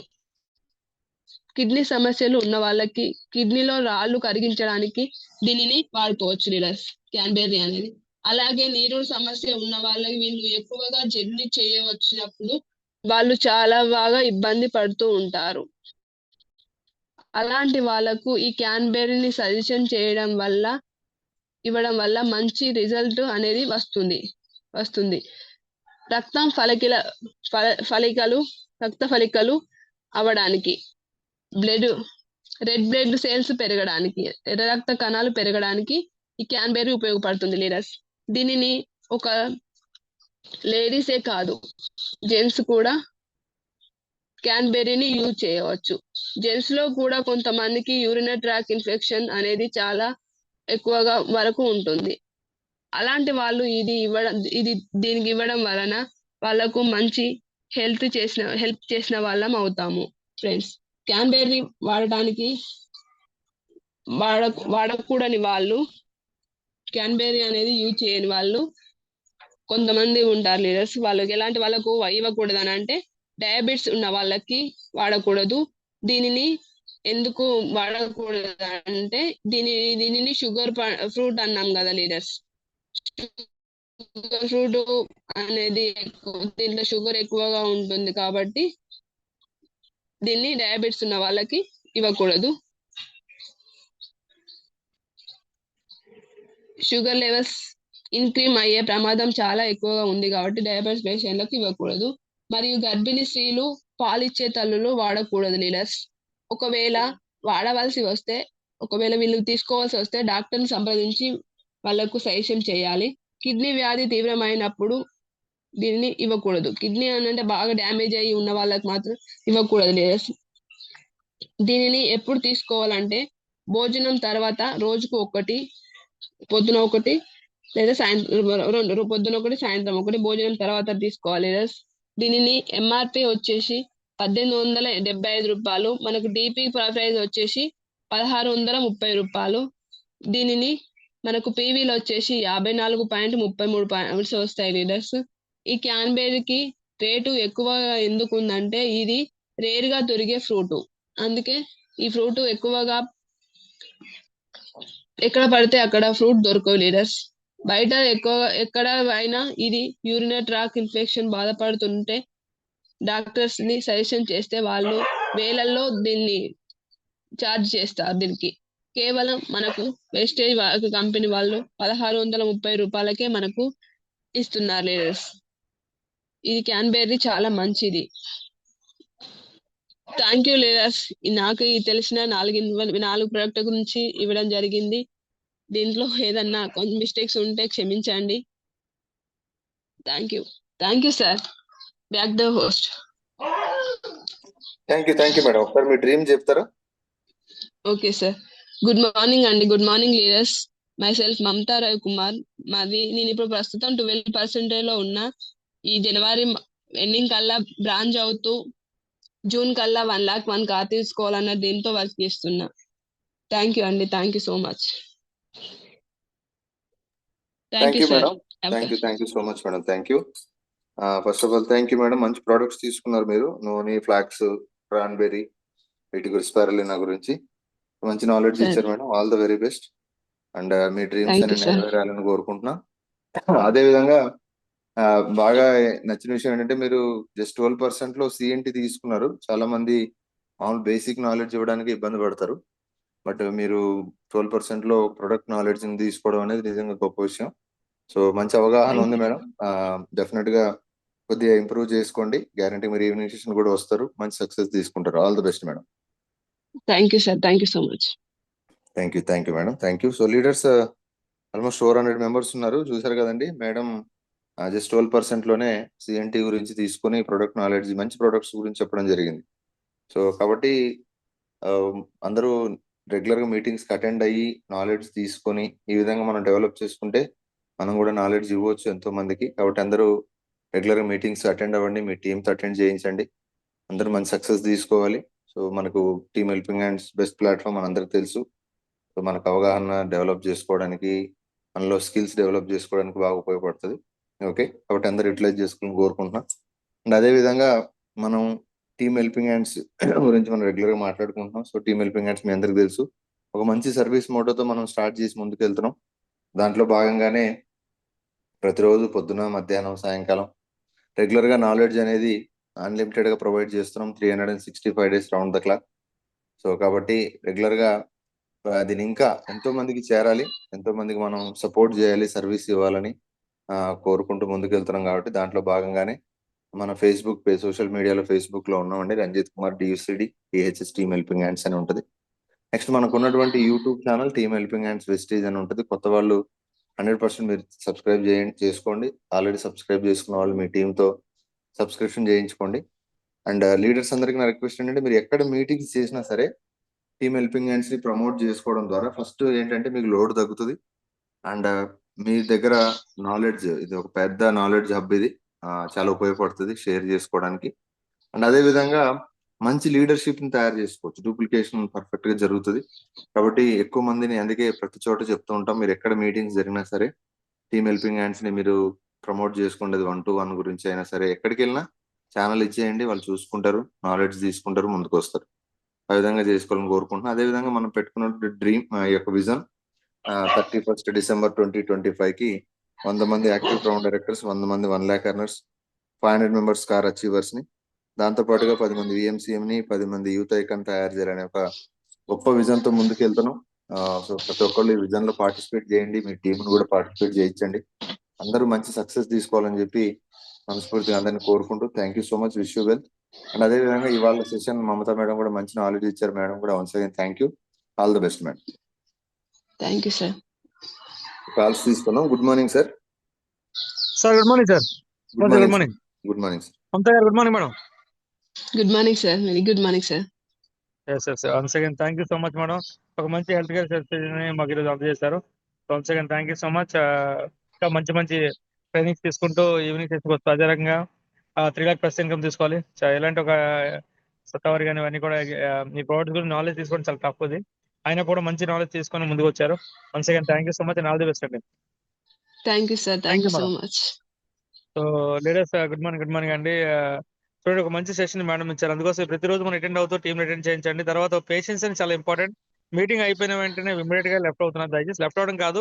[SPEAKER 1] కిడ్నీ సమస్యలు ఉన్న వాళ్ళకి కిడ్నీలో రాళ్ళు కరిగించడానికి దీనిని వాడుకోవచ్చు లీడర్స్, క్యాన్బెర్రీ అనేది. అలాగే నీరు సమస్య ఉన్న వాళ్ళకి వీళ్ళు ఎక్కువగా జర్నీ చేయవచ్చినప్పుడు వాళ్ళు చాలా బాగా ఇబ్బంది పడుతూ ఉంటారు. అలాంటి వాళ్ళకు ఈ క్యాన్బెర్రీని సజెషన్ ఇవ్వడం వల్ల మంచి రిజల్ట్ అనేది వస్తుంది. రక్త ఫలికలు అవ్వడానికి, రెడ్ బ్లడ్ సెల్స్ పెరగడానికి, ఎర్ర రక్త కణాలు పెరగడానికి ఈ క్యాన్బెర్రీ ఉపయోగపడుతుంది లీడర్స్. దీనిని ఒక లేడీసే కాదు, జెంట్స్ కూడా క్యాన్బెర్రీని యూజ్ చేయవచ్చు. జెంట్స్ లో కూడా కొంతమందికి యూరినరీ ట్రాక్ ఇన్ఫెక్షన్ అనేది చాలా ఎక్కువగా వరకు ఉంటుంది. అలాంటి వాళ్ళు దీనికి ఇవ్వడం వలన వాళ్ళకు మంచి హెల్ప్ చేసిన వాళ్ళం అవుతాము ఫ్రెండ్స్. క్యాన్బెర్రీ వాడకూడని వాళ్ళు, క్యాన్బెర్రీ అనేది యూజ్ చేయని వాళ్ళు కొంతమంది ఉంటారు లీడర్స్. వాళ్ళకు ఇవ్వకూడదు అని అంటే, డయాబెటిస్ ఉన్న వాళ్ళకి వాడకూడదు. దీనిని ఎందుకు వాడకూడదు అంటే, దీనిని షుగర్ ఫ్రూట్ అన్నాం కదా లీడర్స్. షుగర్ ఫ్రూట్ అనేది దీంట్లో షుగర్ ఎక్కువగా ఉంటుంది కాబట్టి దీన్ని డయాబెటిస్ ఉన్న వాళ్ళకి ఇవ్వకూడదు. షుగర్ లెవెల్స్ ఇన్క్రీమ్ అయ్యే ప్రమాదం చాలా ఎక్కువగా ఉంది కాబట్టి డయాబెటిస్ పేషెంట్లకు ఇవ్వకూడదు. మరియు గర్భిణీ స్త్రీలు పాలిచ్చే తల్లులు వాడకూడదు లీడర్స్. ఒకవేళ వాడవలసి వస్తే, ఒకవేళ వీళ్ళు తీసుకోవాల్సి వస్తే డాక్టర్ని సంప్రదించి వాళ్ళకు సజెషన్ చేయాలి. కిడ్నీ వ్యాధి తీవ్రమైనప్పుడు దీనిని ఇవ్వకూడదు. కిడ్నీ అంటే బాగా డ్యామేజ్ అయ్యి ఉన్న వాళ్ళకి మాత్రం ఇవ్వకూడదు లీడర్స్. దీనిని ఎప్పుడు తీసుకోవాలంటే భోజనం తర్వాత రోజుకు ఒకటి, పొద్దున ఒకటి లేదా సాయంత్రం రెండు, పొద్దున ఒకటి సాయంత్రం ఒకటి భోజనం తర్వాత తీసుకోవాలి లీడర్స్. దీనిని ఎంఆర్పి వచ్చేసి 1875 రూపాయలు, మనకు డిపి ప్రైస్ వచ్చేసి 1630 రూపాయలు. దీనిని మనకు పీవీలో వచ్చేసి 54.33 పాయింట్స్ వస్తాయి లీడర్స్. ఈ క్యాన్బెర్రీకి రేటు ఎక్కువగా ఎందుకు ఉందంటే ఇది రేర్ గా దొరికే ఫ్రూట్, అందుకే ఈ ఫ్రూట్ ఎక్కువగా ఎక్కడ పడితే అక్కడ ఫ్రూట్ దొరకవు లీడర్స్. బయట ఎక్కడ అయినా ఇది యూరినరీ ట్రాక్ ఇన్ఫెక్షన్ బాధపడుతుంటే డాక్టర్స్ ని సజెషన్ చేస్తే వాళ్ళు వేలల్లో దీన్ని ఛార్జ్ చేస్తారు. దీనికి కేవలం మనకు వెస్టేజ్ కంపెనీ వాళ్ళు 1630 రూపాయలకే మనకు ఇస్తున్నారు లీడర్స్. ఇది క్యాన్బెర్రీ చాలా మంచిది. Thank you leaders. నాకు తెలిసిన 4 ప్రొడక్ట్ గురించి ఇవ్వడం జరిగింది. దీంట్లో ఏదన్నా కొంచెం మిస్టేక్స్ ఉంటే క్షమించండి. Thank you sir. Back the host.
[SPEAKER 2] Thank you madam. ఒకసారి మీ డ్రీమ్ చెప్తారా?
[SPEAKER 1] Okay sir. గుడ్ మార్నింగ్ అండి. Good morning leaders. My self Mamata Ravikumar. నేను ఇప్పుడు ప్రస్తుతం 12% లో ఉన్నా. ఈ జనవరి ఎండింగ్ కల్లా బ్రాంచ్ అవుతూ జూన్ కల్లా 1 lakh 1 కార్ తీసుకోవాలన్న దీంతో వర్క్ చేస్తున్నా. థ్యాంక్ యూ అండి. Thank you so much.
[SPEAKER 2] Thank you madam. Thank you so much madam. Thank you. First of all thank you madam. మంచి ప్రొడక్ట్స్ తీసుకున్నారు మీరు. నూనె, ఫ్లాక్స్, క్రాన్బెర్రీ, వీటి గురించి, స్పైరులినా గురించి మంచి నాలెడ్జ్ ఇచ్చారు madam. All the very best. And me dreams అన్ని నెరవేరాలని కోరుకుంటున్నా. అదే విధంగా బాగా నచ్చిన విషయం ఏంటంటే మీరు జస్ట్ 12% లో సిఎన్టీ తీసుకున్నారు. చాలా మంది మామూలు బేసిక్ నాలెడ్జ్ ఇవ్వడానికి ఇబ్బంది పడతారు. బట్ మీరు 12% లో ప్రొడక్ట్ నాలెడ్జ్ తీసుకోవడం అనేది నిజంగా గొప్ప విషయం. సో మంచి అవగాహన ఉంది మేడం. డెఫినెట్ గా కొద్దిగా ఇంప్రూవ్ చేసుకోండి. గ్యారంటీ మీరు ఈవినింగ్ సెషన్ కూడా వస్తారు, మంచి సక్సెస్ తీసుకుంటారు. All the best madam.
[SPEAKER 1] Thank you sir. Thank you so much.
[SPEAKER 2] Thank you madam. Thank you. So leaders almost 400 members ఉన్నారు, చూసారు కదండి. మేడం జస్ట్ 12% లోనే సిఎన్టీ గురించి తీసుకుని ప్రొడక్ట్ నాలెడ్జ్, మంచి ప్రొడక్ట్స్ గురించి చెప్పడం జరిగింది. సో కాబట్టి అందరూ రెగ్యులర్ గా మీటింగ్స్ కి అటెండ్ అయ్యి నాలెడ్జ్ తీసుకొని ఈ విధంగా మనం డెవలప్ చేసుకుంటే మనం కూడా నాలెడ్జ్ ఇవ్వచ్చు ఎంతో మందికి. కాబట్టి అందరూ రెగ్యులర్ గా మీటింగ్స్ అటెండ్ అవ్వండి, మీ టీమ్తో అటెండ్ చేయించండి. అందరూ మంచి సక్సెస్ తీసుకోవాలి. సో మనకు team helping hands best platform అని అందరికి తెలుసు. సో మనకు అవగాహన డెవలప్ చేసుకోవడానికి, మనలో స్కిల్స్ డెవలప్ చేసుకోవడానికి బాగా ఉపయోగపడుతుంది. ఓకే, కాబట్టి అందరూ యూటిలైజ్ చేసుకుని కోరుకుంటున్నాం. అండ్ అదే విధంగా మనం టీమ్ హెల్పింగ్ హ్యాండ్స్ గురించి మనం రెగ్యులర్ గా మాట్లాడుకుంటున్నాం. సో టీమ్ హెల్పింగ్ హ్యాండ్స్ మీ అందరికి తెలుసు. ఒక మంచి సర్వీస్ మోటోతో మనం స్టార్ట్ చేసి ముందుకు వెళ్తున్నాం. దాంట్లో భాగంగానే ప్రతిరోజు పొద్దున, మధ్యాహ్నం, సాయంకాలం రెగ్యులర్ గా నాలెడ్జ్ అనేది అన్లిమిటెడ్ గా ప్రొవైడ్ చేస్తున్నాం. 365 days round the clock. So కాబట్టి రెగ్యులర్ గా దీని ఇంకా ఎంతో మందికి చేరాలి, ఎంతో మందికి మనం సపోర్ట్ చేయాలి, సర్వీస్ ఇవ్వాలని కోరుకుంటూ ముందుకు వెళ్తున్నాం. కాబట్టి దాంట్లో భాగంగానే మన ఫేస్బుక్ పేజ్, సోషల్ మీడియాలో ఫేస్బుక్ లో ఉన్నామండి. Ranjith Kumar DUCD PHS team helping hands అని ఉంటుంది. నెక్స్ట్ మనకు ఉన్నటువంటి YouTube channel team helping hands vestige అని ఉంటుంది. కొత్త వాళ్ళు 100% మీరు సబ్స్క్రైబ్ చేసుకోండి. ఆల్రెడీ సబ్స్క్రైబ్ చేసుకున్న వాళ్ళు మీ టీంతో సబ్స్క్రిప్షన్ చేయించుకోండి. అండ్ లీడర్స్ అందరికీ నా రిక్వెస్ట్ ఏంటంటే మీరు ఎక్కడ మీటింగ్స్ చేసినా సరే టీమ్ హెల్పింగ్ హ్యాండ్స్ ని ప్రమోట్ చేసుకోవడం ద్వారా ఫస్ట్ ఏంటంటే మీకు లోడ్ తగ్గుతుంది. అండ్ మీ దగ్గర నాలెడ్జ్, ఇది ఒక పెద్ద నాలెడ్జ్ హబ్, ఇది చాలా ఉపయోగపడుతుంది షేర్ చేసుకోవడానికి. అండ్ అదే విధంగా మంచి లీడర్షిప్ ని తయారు చేసుకోవచ్చు. డూప్లికేషన్ పర్ఫెక్ట్ గా జరుగుతుంది. కాబట్టి ఎక్కువ మందిని, అందుకే ప్రతి చోట చెప్తూ ఉంటాం, మీరు ఎక్కడ మీటింగ్స్ జరిగినా సరే టీమ్ హెల్పింగ్ హ్యాండ్స్ ని మీరు ప్రమోట్ చేసుకోండి. 1-to-1 గురించి అయినా సరే ఎక్కడికి వెళ్ళినా ఛానల్ ఇచ్చేయండి, వాళ్ళు చూసుకుంటారు, నాలెడ్జ్ తీసుకుంటారు, ముందుకు వస్తారు. ఆ విధంగా చేసుకోవాలని కోరుకుంటున్నాం. అదే విధంగా మనం పెట్టుకున్న డ్రీమ్, ఈ యొక్క విజన్ 31st December 2025 కి 100 మంది యాక్టివ్ క్రౌన్ డైరెక్టర్స్, 100 మంది 1 lakh earners, 500 members car achievers ని, దాంతో పాటుగా 10 మంది VMCM ని, 10 మంది యూత్ ఐకాన్ తయారు చేయాలనే ఒక గొప్ప విజన్ తో ముందుకు వెళ్తున్నాం. సో ప్రతి ఒక్కళ్ళు ఈ విజన్ లో పార్టిసిపేట్ చేయండి, మీ టీంను కూడా పార్టిసిపేట్ చేయించండి. అందరూ మంచి సక్సెస్ తీసుకోవాలని చెప్పి మనస్ఫూర్తిగా అందరిని కోరుకుంటూ thank you so much, wish you well. And అదే విధంగా ఇవాళ సెషన్ మమతా మేడం కూడా మంచి నాలెడ్జ్ ఇచ్చారు. మేడం కూడా once again thank you, all the best madam.
[SPEAKER 1] Thank you sir.
[SPEAKER 2] Calls తీసుకున్నాం. Good morning sir.
[SPEAKER 3] Sir good morning sir.
[SPEAKER 2] Good morning. Good morning sir.
[SPEAKER 3] Mamata గారు good morning madam.
[SPEAKER 1] Good morning sir. Very good morning sir.
[SPEAKER 3] Yes yes once again thank you so much madam. ఒక మంచి health care సర్వీస్ని మాకు ఈరోజు అందజేశారు. Once again thank you so much. ఇంకా మంచి మంచి ట్రైనింగ్స్ తీసుకుంటూ ఈవినింగ్ చేసుకోవచ్చు. అదే రకంగా 3 lakh ప్లస్ ఇన్కమ్ తీసుకోవాలి. ఎలాంటి ఒక సత్తవర్ కానీ ఇవన్నీ కూడా ఈ ప్రోడక్ట్స్ గురించి నాలెడ్జ్ తీసుకోవడం చాలా తక్కువ. అయినా కూడా మంచి నాలెడ్జ్ తీసుకొని ముందుకు వచ్చారు. Once again thank you so much and all the best అండి.
[SPEAKER 1] Thank you sir. Thank you so much.
[SPEAKER 3] So ladies good morning అండి. చూడండి, ఒక మంచి సెషన్ మేడం ఇచ్చారు. అందుకోసం ప్రతిరోజు మనం అటెండ్ అవుతూ టీమ్ అటెండ్ చేయించండి. తర్వాత పేషెన్స్ అని చాలా ఇంపార్టెంట్. మీటింగ్ అయిపోయిన వెంటనే ఇమీడియట్ గా లెఫ్ట్ అవుతున్నారు. దయచేసి లెఫ్ట్ అవడం కాదు,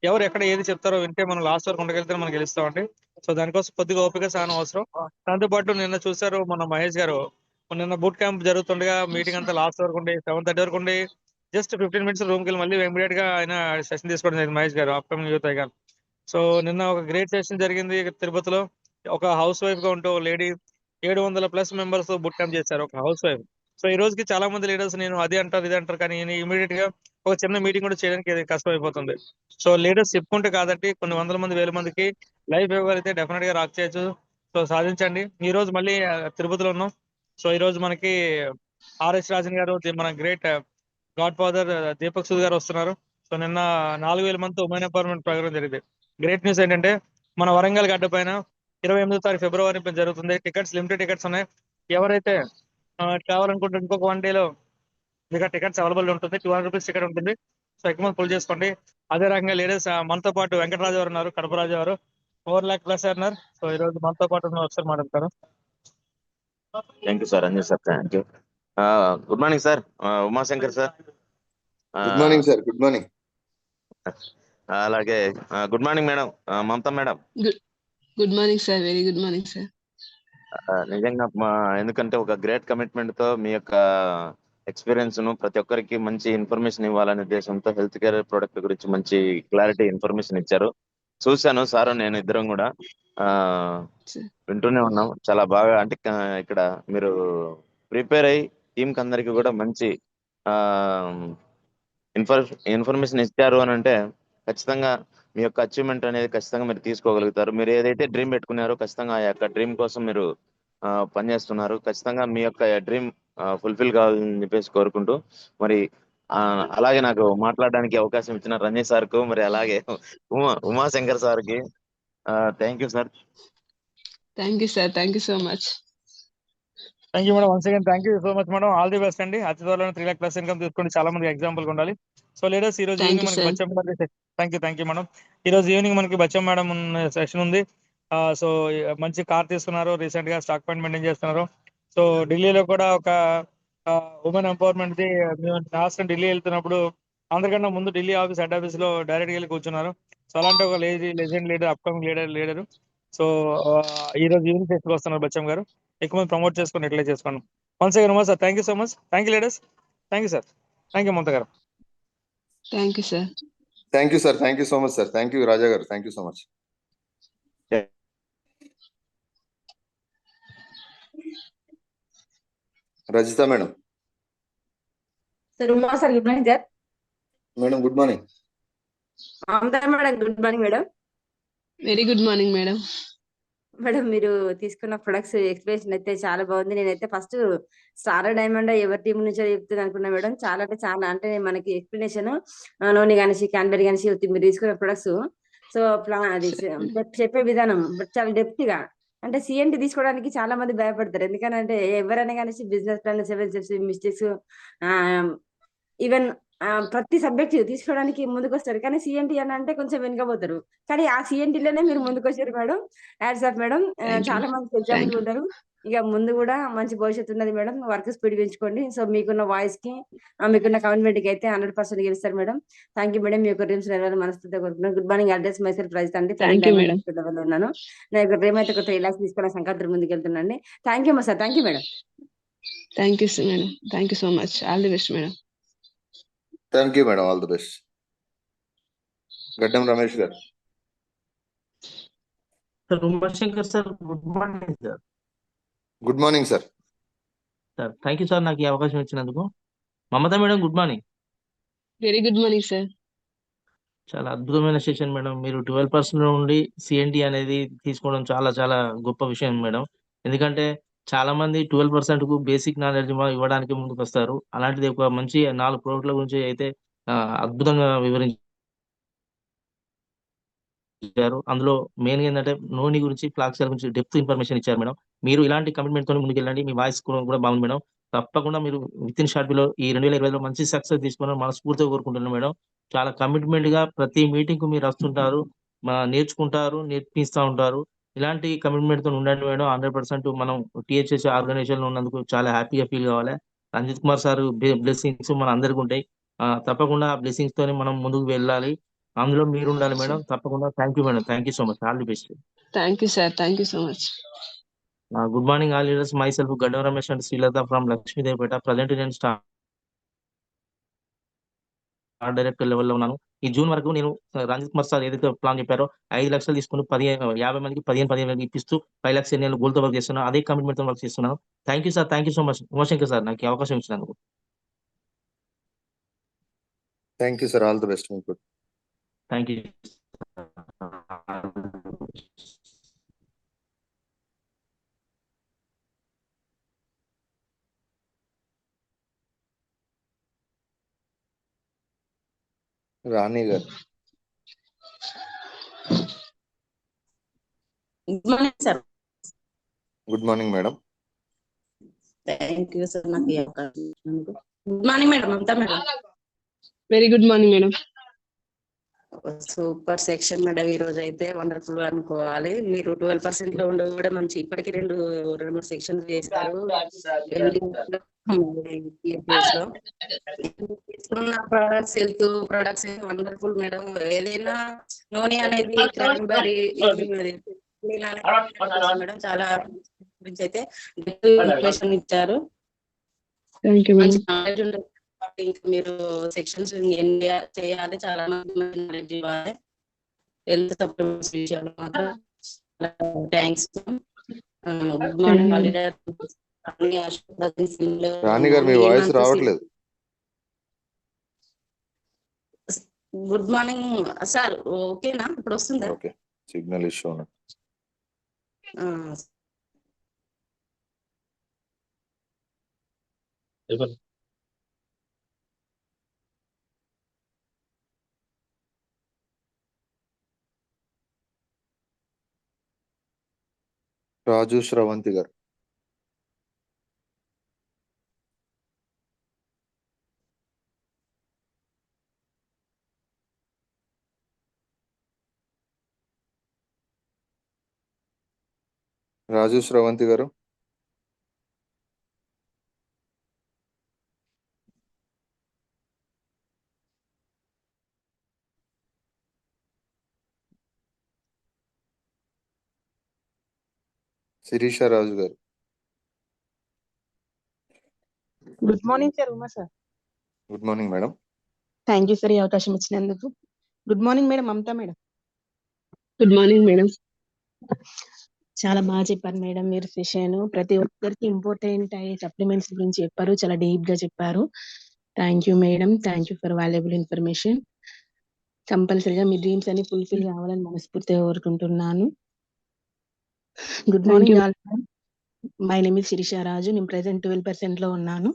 [SPEAKER 3] ఎవరు ఎక్కడ ఏది చెప్తారో వింటే మనం లాస్ట్ వరకు ఉండగలిగితే మనం గెలుస్తామండి. సో దానికోసం కొద్దిగా ఓపిక సహనం అవసరం. దాంతో పాటు నిన్న చూసారు మన మహేష్ గారు, నిన్న బూట్ క్యాంప్ జరుగుతుండగా మీటింగ్ అంతా లాస్ట్ వరకు ఉండి 7:30 వరకు ఉండి జస్ట్ 15 minutes రూమ్కి వెళ్ళి మళ్ళీ ఇమీడియట్ గా ఆయన సెషన్ తీసుకోవడం జరిగింది మహేష్ గారు, అప్కమింగ్ యూత్ గారు. సో నిన్న ఒక గ్రేట్ సెషన్ జరిగింది తిరుపతిలో. ఒక హౌస్ వైఫ్ గా ఉంటూ లేడీ 700+ మెంబర్స్ బుట్ క్యాంప్ చేశారు, ఒక హౌస్ వైఫ్. సో ఈ రోజుకి చాలా మంది లీడర్స్ నేను అది అంటారు ఇది అంటారు, కానీ ఇమీడియట్ గా ఒక చిన్న మీటింగ్ కూడా చేయడానికి కష్టం అయిపోతుంది. సో లీడర్స్ చెప్పుకుంటే కాదండి, కొన్ని వందల మంది 1000 మందికి లైఫ్ ఇవ్వగలిగితే డెఫినెట్ గా రాక్ చేయొచ్చు. సో సాధించండి. ఈ రోజు మళ్ళీ తిరుపతిలో ఉన్నాం. సో ఈ రోజు మనకి ఆర్ఎస్ రాజన్ గారు, మన great God father Deepak Sood గారు వస్తున్నారు. సో నిన్న 4000 మంది ఉమెన్ ఎంపవర్మెంట్ ప్రోగ్రామ్ జరిగింది. గ్రేట్ న్యూస్ ఏంటంటే మన వరంగల్ గడ్డ పైన 28వ తారీఖు ఫిబ్రవరి జరుగుతుంది. టికెట్స్ లిమిటెడ్ టికెట్స్ ఉన్నాయి. ఎవరైతే కావాలనుకుంటే ఇంకొక 1 day లో మీకు టికెట్స్ అవైలబుల్ ఉంటుంది. 200 రూపీస్ టికెట్ ఉంటుంది. సో ఎక్కువ మంది పుల్ చేసుకోండి. అదే రకంగా లేడీస్ మనతో పాటు వెంకటరాజు గారు ఉన్నారు, కడప రాజు గారు 4 lakh+ అన్నారు. సో ఈ రోజు మనతో పాటు ఒకసారి మాట్లాడతారు.
[SPEAKER 4] Thank you sir. Anjay sir, thank you. Good morning sir. Umashankar sir.
[SPEAKER 2] Good morning sir. Good morning.
[SPEAKER 4] అలాగే good morning madam, Mamata madam.
[SPEAKER 1] Good morning sir. Very good morning sir.
[SPEAKER 4] నిజంగా ఎందుకంటే ఒక గ్రేట్ కమిట్మెంట్ తో మీ యొక్క ఎక్స్పీరియన్స్ ను ప్రతి ఒక్కరికి మంచి ఇన్ఫర్మేషన్ ఇవ్వాలనే ఉద్దేశంతో హెల్త్ కేర్ ప్రొడక్ట్ గురించి మంచి క్లారిటీ ఇన్ఫర్మేషన్ ఇచ్చారు. చూశాను సార్, నేను ఇద్దరం కూడా వింటూనే ఉన్నాం. చాలా బాగా అంటే ఇక్కడ మీరు ప్రిపేర్ అయ్యి టీమ్ కి అందరికి కూడా మంచి ఇన్ఫర్మేషన్ ఇచ్చారు అని అంటే ఖచ్చితంగా మీ యొక్క అచీవ్మెంట్ అనేది ఖచ్చితంగా మీరు తీసుకోగలుగుతారు. మీరు ఏదైతే డ్రీమ్ పెట్టుకున్నారో ఖచ్చితంగా ఆ యొక్క డ్రీమ్ కోసం మీరు పనిచేస్తున్నారు. ఖచ్చితంగా మీ యొక్క డ్రీమ్ ఫుల్ఫిల్ కావాలని చెప్పేసి కోరుకుంటూ, మరి అలాగే నాకు మాట్లాడడానికి అవకాశం ఇచ్చిన రంజయ్ సార్ కు, మరి అలాగే ఉమాశంకర్ సార్ కి thank you sir.
[SPEAKER 1] Thank you sir. Thank you so much.
[SPEAKER 3] Thank you madam. Once again thank you so much madam. All the best అండి. అతి త్వరలో 3 lakh+ ఇన్కమ్ తీసుకోండి. చాలా మంది ఎగ్జాంపుల్ ఉండాలి. సో లేడర్స్ ఈ రోజు ఈవినింగ్ మనకి బచ్చం థ్యాంక్ యూ మేడం. ఈ రోజు ఈవినింగ్ మనకి బచ్చం మేడం సెషన్ ఉంది. సో మంచి కార్ తీసుకున్నారు, రీసెంట్ గా స్టాక్ పాయింట్ మెయింటైన్ చేస్తున్నారు. సో ఢిల్లీలో కూడా ఒక women empowerment the last Delhi వెళ్తున్నప్పుడు అందరికన్నా ముందు ఢిల్లీ ఆఫీస్ హెడ్ ఆఫీస్ లో డైరెక్ట్ వెళ్ళి కూర్చున్నారు. సో అలాంటి ఒక legend leader, upcoming leader. So ఈ రోజు ఈవినింగ్ సెషన్ వస్తున్నారు బచ్చం గారు. ఎక్కువ మంది ప్రమోట్ చేసుకుని ఎట్లా చేసుకోండి. Once again sir, thank you so much. Thank you ladies. Thank you sir. Thank you Mamata గారు.
[SPEAKER 1] Thank you sir.
[SPEAKER 2] Thank you sir. Thank you so much sir. Thank you Raja గారు. Thank you so much. Rajitha madam.
[SPEAKER 5] Sir Uma sir good morning sir.
[SPEAKER 2] Madam good morning.
[SPEAKER 5] Mamata madam good morning madam.
[SPEAKER 1] Very good morning madam.
[SPEAKER 5] Madam మీరు తీసుకున్న products explanation అయితే చాలా బాగుంది. నేనైతే first star diamond ఎవరి team నుంచో చెప్తుంది అనుకున్నా మేడం. చాలా అంటే చాలా అంటే మనకి ఎక్స్ప్లెనేషన్ నూనె కానీ క్యాన్బెరీ కానీ మీరు తీసుకున్న ప్రొడక్ట్స్ సో అది చెప్పే విధానం చాలా డెప్త్ గా అంటే సిఎన్టీ తీసుకోవడానికి చాలా మంది భయపడతారు. ఎందుకంటే ఎవరైనా కానీ business plan 7 steps mistakes even ప్రతి సబ్జెక్ట్ తీసుకోవడానికి ముందుకు వస్తారు. కానీ సిఎన్టీ అని అంటే కొంచెం వెనుకపోతారు. కానీ ఆ సిఎన్టీలోనే మీరు ముందుకు వచ్చారు మేడం. Ads of madam. చాలా మంది ఎగ్జాంపుల్ ఉంటారు. ఇక ముందు కూడా మంచి భవిష్యత్తు ఉన్నది మేడం. వర్క్ స్పీడ్ పెంచుకోండి. సో మీకున్న వాయిస్ కి మీకున్న కమిట్మెంట్ కి అయితే 100% గెలుస్తారు మేడం. Thank you madam. మీ యొక్క డ్రీమ్స్ నెరవేరాలని మనస్ఫూర్తిగా కోరుకుంటున్నాను. Good morning. Address myself Rajitha అండి. ఉన్నాను. నా యొక్క డ్రీమ్ అయితే ఒక 3 lakhs తీసుకున్న సంక్రాంతి ముందుకు వెళ్తున్నాండి. థ్యాంక్ యూ మా sir. Thank you madam.
[SPEAKER 1] Thank you madam. Thank you so much. All the best madam.
[SPEAKER 2] Thank you madam, all the best. Gaddam Ramesh గారు.
[SPEAKER 6] Sir Umashankar sir, good morning sir.
[SPEAKER 2] Good morning sir.
[SPEAKER 6] Sir thank you sir నాకు ఈ అవకాశం ఇచ్చినందుకు. Mamatha madam good morning.
[SPEAKER 1] Very good morning sir.
[SPEAKER 6] చాలా అద్భుతమైన session madam. మీరు 12% నుండి CNT అనేది తీసుకోవడం చాలా చాలా గొప్ప విషయం మేడం. ఎందుకంటే చాలా మంది 12% కు బేసిక్ నాలెడ్జ్ ఇవ్వడానికి ముందుకు వస్తారు. అలాంటిది ఒక మంచి 4 ప్రోడక్ట్ల గురించి అయితే అద్భుతంగా వివరించారు. అందులో మెయిన్ గా ఏంటంటే నూనె గురించి, ఫ్లాక్స్ ఆయిల్ గురించి డెప్త్ ఇన్ఫర్మేషన్ ఇచ్చారు మేడం. మీరు ఇలాంటి కమిట్మెంట్ తో ముందుకెళ్ళండి. మీ వాయిస్ కూడా బాగుంది మేడం. తప్పకుండా మీరు విత్ ఇన్ షార్ట్ లో ఈ 2020లో మంచి సక్సెస్ తీసుకోవాలని మనస్ఫూర్తిగా కోరుకుంటున్నాను మేడం. చాలా కమిట్మెంట్ గా ప్రతి మీటింగ్ కు మీరు వస్తుంటారు, నేర్చుకుంటారు, నేర్పిస్తా ఉంటారు. ఇలాంటి కమిట్మెంట్ తో ఉండండి మేడం. 100% మనం టీహెచ్ఎస్ ఆర్గనైజేషన్ లో ఉన్నందుకు చాలా హ్యాపీగా ఫీల్ కావాలి. రంజిత్ కుమార్ సార్ బ్లెస్సింగ్స్ మన అందరికి ఉంటాయి. తప్పకుండా ఆ బ్లెస్సింగ్స్ తోనే మనం ముందుకు వెళ్ళాలి. అందులో మీరు ఉండాలి మేడం. తప్పకుండా thank you madam. Thank you so much. All the best.
[SPEAKER 1] Thank you sir. Thank you so much.
[SPEAKER 6] Good morning all leaders. Myself Gaddam Ramesh and Srilatha from Lakshmidevipeta. Present నేను స్టార్ డైరెక్టర్ లెవెల్లో ఉన్నాను. ఈ జూన్ వరకు నేను రంజిత్ కుమార్ సార్ ఏదైతే plan చెప్పారో 5 లక్షలు తీసుకుని 50 మందికి 15 ఇప్పిస్తూ 5 లక్షలు నేను గోల్తో వర్క్ చేస్తున్నాను. అదే కమిట్మెంట్ తో వర్క్ చేస్తున్నాను. Thank you sir. Thank you so much. Umashankar sir నాకు ఈ అవకాశం ఇచ్చినందుకు.
[SPEAKER 2] Thank you sir, all the best మీకు.
[SPEAKER 6] Thank you.
[SPEAKER 2] రాణి గారు.
[SPEAKER 7] Good morning sir.
[SPEAKER 2] Good morning madam.
[SPEAKER 7] Thank you sir నాకు ఈ అవకాశం ఇచ్చినందుకు. Good morning madam. అంతా madam.
[SPEAKER 1] Very good morning madam.
[SPEAKER 7] Super section madam. ఈ రోజు అయితే వండర్ఫుల్ అనుకోవాలి. మీరు 12% లో ఉండవు కూడా మంచి ఇప్పటికి రెండు మూడు సెక్షన్స్ చేస్తారు. తీసుకున్న products, health products wonderful madam. ఏదైనా నూనె అనేది క్రాన్బెర్రీ మేడం చాలా గురించి అయితే ఇన్ఫర్మేషన్ ఇచ్చారు.
[SPEAKER 1] థ్యాంక్ యూ
[SPEAKER 7] మంచి
[SPEAKER 1] మేడం.
[SPEAKER 7] నాలెడ్జ్ ఉంటుంది. ఇంకా మీరు సెక్షన్స్ ఎన్ని చేయాలి, చాలా మంది నాలెడ్జ్ ఇవ్వాలి. హెల్త్ సప్లిమెంట్స్ విషయాలు మాత్రం థ్యాంక్స్. గుడ్ మార్నింగ్
[SPEAKER 2] రాణి గారు, మీ వాయిస్ రావట్లేదు.
[SPEAKER 7] Good morning sir. ఓకేనా ఇప్పుడు వస్తుందా?
[SPEAKER 2] Okay, signal issue. Raju Sravanthi గారు. రాజు శ్రవంతి గారు. శిరీష రాజు గారు.
[SPEAKER 8] Good morning sir. Uma sir.
[SPEAKER 2] Good morning madam.
[SPEAKER 8] Thank you sir ఈ అవకాశం ఇచ్చినందుకు. Good morning madam. Mamata madam.
[SPEAKER 1] Good morning madam.
[SPEAKER 8] చాలా బాగా చెప్పారు మేడం. మీరు సెషన్ ప్రతి ఒక్కరికి ఇంపార్టెంట్ అయ్యే సప్లిమెంట్స్ గురించి చెప్పారు. చాలా డీప్ గా చెప్పారు. Thank you madam. Thank you for valuable information. కంపల్సరీగా మీ డ్రీమ్స్ అన్ని ఫుల్ఫిల్ కావాలని మనస్ఫూర్తిగా కోరుకుంటున్నాను. Good morning all. My name is Sirisha Raju. నేను ప్రెసెంట్ 12% లో ఉన్నాను.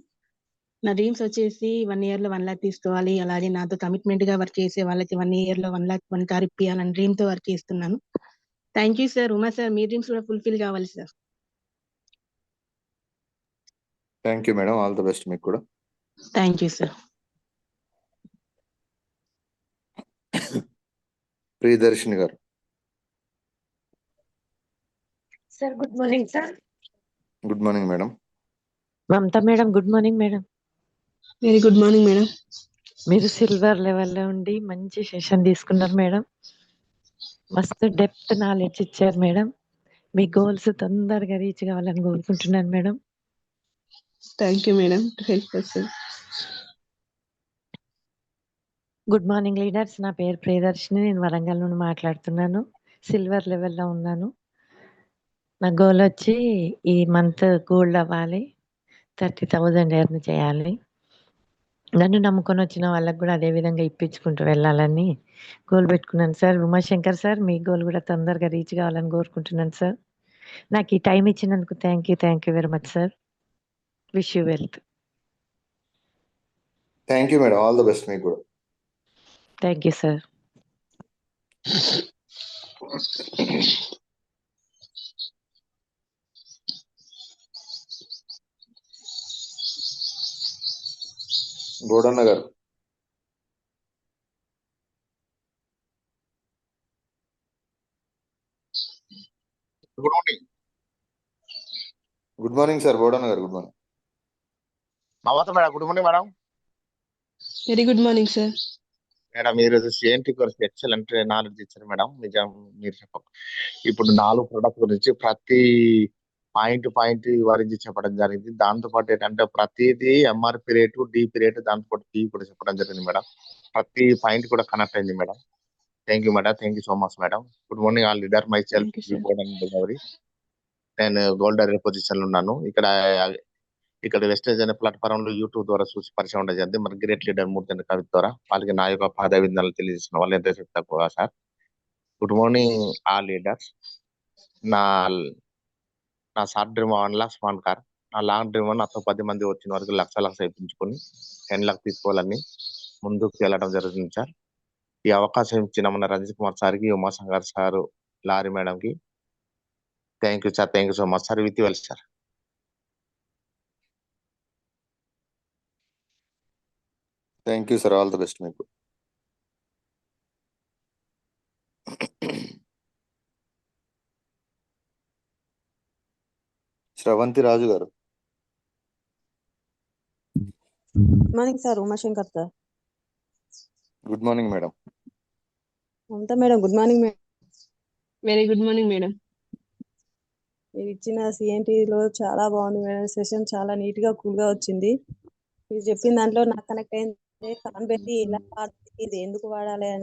[SPEAKER 8] నా డ్రీమ్స్ వచ్చేసి 1 year లో 1 lakh తీసుకోవాలి. అలాగే నాతో కమిట్మెంట్ గా వర్క్ చేసే వాళ్ళకి 1 year లో 1 car ఇప్పియాలని డ్రీమ్ తో వర్క్ చేస్తున్నాను. Thank you sir. Uma sir, మీ డ్రీమ్స్ కూడా ఫుల్ఫిల్ కావాలి సార్.
[SPEAKER 2] Thank you madam, all the best మీకు కూడా.
[SPEAKER 8] Thank you sir.
[SPEAKER 2] ప్రియదర్శిని గారు.
[SPEAKER 9] Sir good morning sir.
[SPEAKER 2] Good morning madam.
[SPEAKER 9] Mamata madam good morning madam.
[SPEAKER 1] Very good morning madam.
[SPEAKER 9] మీరు silver లెవెల్లో ఉండి మంచి సెషన్ తీసుకున్నారు మేడం. మస్తు డెప్త్ నాలెడ్జ్ ఇచ్చారు మేడం. మీ గోల్స్ తొందరగా రీచ్ కావాలని కోరుకుంటున్నాను madam.
[SPEAKER 1] Thank you madam to help us.
[SPEAKER 9] Good morning leaders. నా పేరు ప్రియదర్శిని. నేను వరంగల్ నుండి మాట్లాడుతున్నాను. సిల్వర్ లెవెల్‌లో ఉన్నాను. నా గోల్ వచ్చి ఈ మంత్ గోల్డ్ అవ్వాలి. 30,000 ఎర్న్ చేయాలి. నన్ను నమ్ముకొని వచ్చిన వాళ్ళకి కూడా అదే విధంగా ఇప్పించుకుంటూ వెళ్ళాలని గోల్ పెట్టుకున్నాను సార్. ఉమాశంకర్ సార్, మీ గోల్ కూడా తొందరగా రీచ్ కావాలని కోరుకుంటున్నాను సార్. నాకు ఈ టైం ఇచ్చినందుకు thank you very much sir. Wish you wealth.
[SPEAKER 2] Thank you madam, all the best మీకు కూడా.
[SPEAKER 9] Thank you sir.
[SPEAKER 2] గోడన్న గారు.
[SPEAKER 10] Good morning.
[SPEAKER 2] Good morning sir, Godanna గారు. Good morning.
[SPEAKER 10] నమస్తే madam. Good morning madam.
[SPEAKER 1] Very good morning sir.
[SPEAKER 10] Madam మీరు CNT గురించి excellent knowledge ఇచ్చారు మేడం. నిజం మీరు ఇప్పుడు 4 ప్రొడక్ట్ గురించి ప్రతి పాయింట్ వివరించి చెప్పడం జరిగింది. దాంతో పాటు ఏంటంటే ప్రతిదీ ఎంఆర్పి రేటు, డిపి రేటు, దాంతో పాటు టీ కూడా చెప్పడం జరిగింది మేడం. ప్రతి పాయింట్ కూడా కనెక్ట్ అయింది madam. Thank you madam. Thank you so much madam. Good morning all leader. My self నేను గోల్డ్ పొజిషన్ లో ఉన్నాను. ఇక్కడ వెస్టేజ్ అనే ప్లాట్ఫామ్ లో యూట్యూబ్ ద్వారా చూసి పరిచయం ఉండదు జరిగింది. మరి గ్రేట్ లీడర్ మూర్తి కవి ద్వారా వాళ్ళకి నా యొక్క పాదాభిందాలు తెలియజేసిన వాళ్ళు ఎంత తక్కువ sir. Good morning all leaders. నా short dream 1 lakhs smart car, నా లాంగ్ డ్రీమ్ నాతో 10 మంది వచ్చిన వరకు లక్ష ఇప్పించుకొని 10 lakhs తీసుకోవాలని ముందుకు వెళ్ళడం జరుగుతుంది సార్. ఈ అవకాశం ఇచ్చిన మన రంజిత్ కుమార్ సార్కి, ఉమాశంకర్ సార్, లారీ మేడం కి thank you sir. Thank you so much sir. With well sir.
[SPEAKER 2] Thank you sir, all the best మీకు. శ్రవంతి రాజు గారు.
[SPEAKER 11] Good morning sir. Umashankar sir.
[SPEAKER 2] Good morning madam.
[SPEAKER 11] Mamata madam. Good morning madam.
[SPEAKER 1] Very good morning madam.
[SPEAKER 11] మీరు ఇచ్చిన సిఎన్టీలో చాలా బాగుంది madam. Session చాలా neat గా cool గా వచ్చింది. మీరు చెప్పిన దాంట్లో నాకు కనెక్ట్ అయింది. కాన్ పెట్టి ఎలా వాడాలి, ఇది ఎందుకు వాడాలి అనేది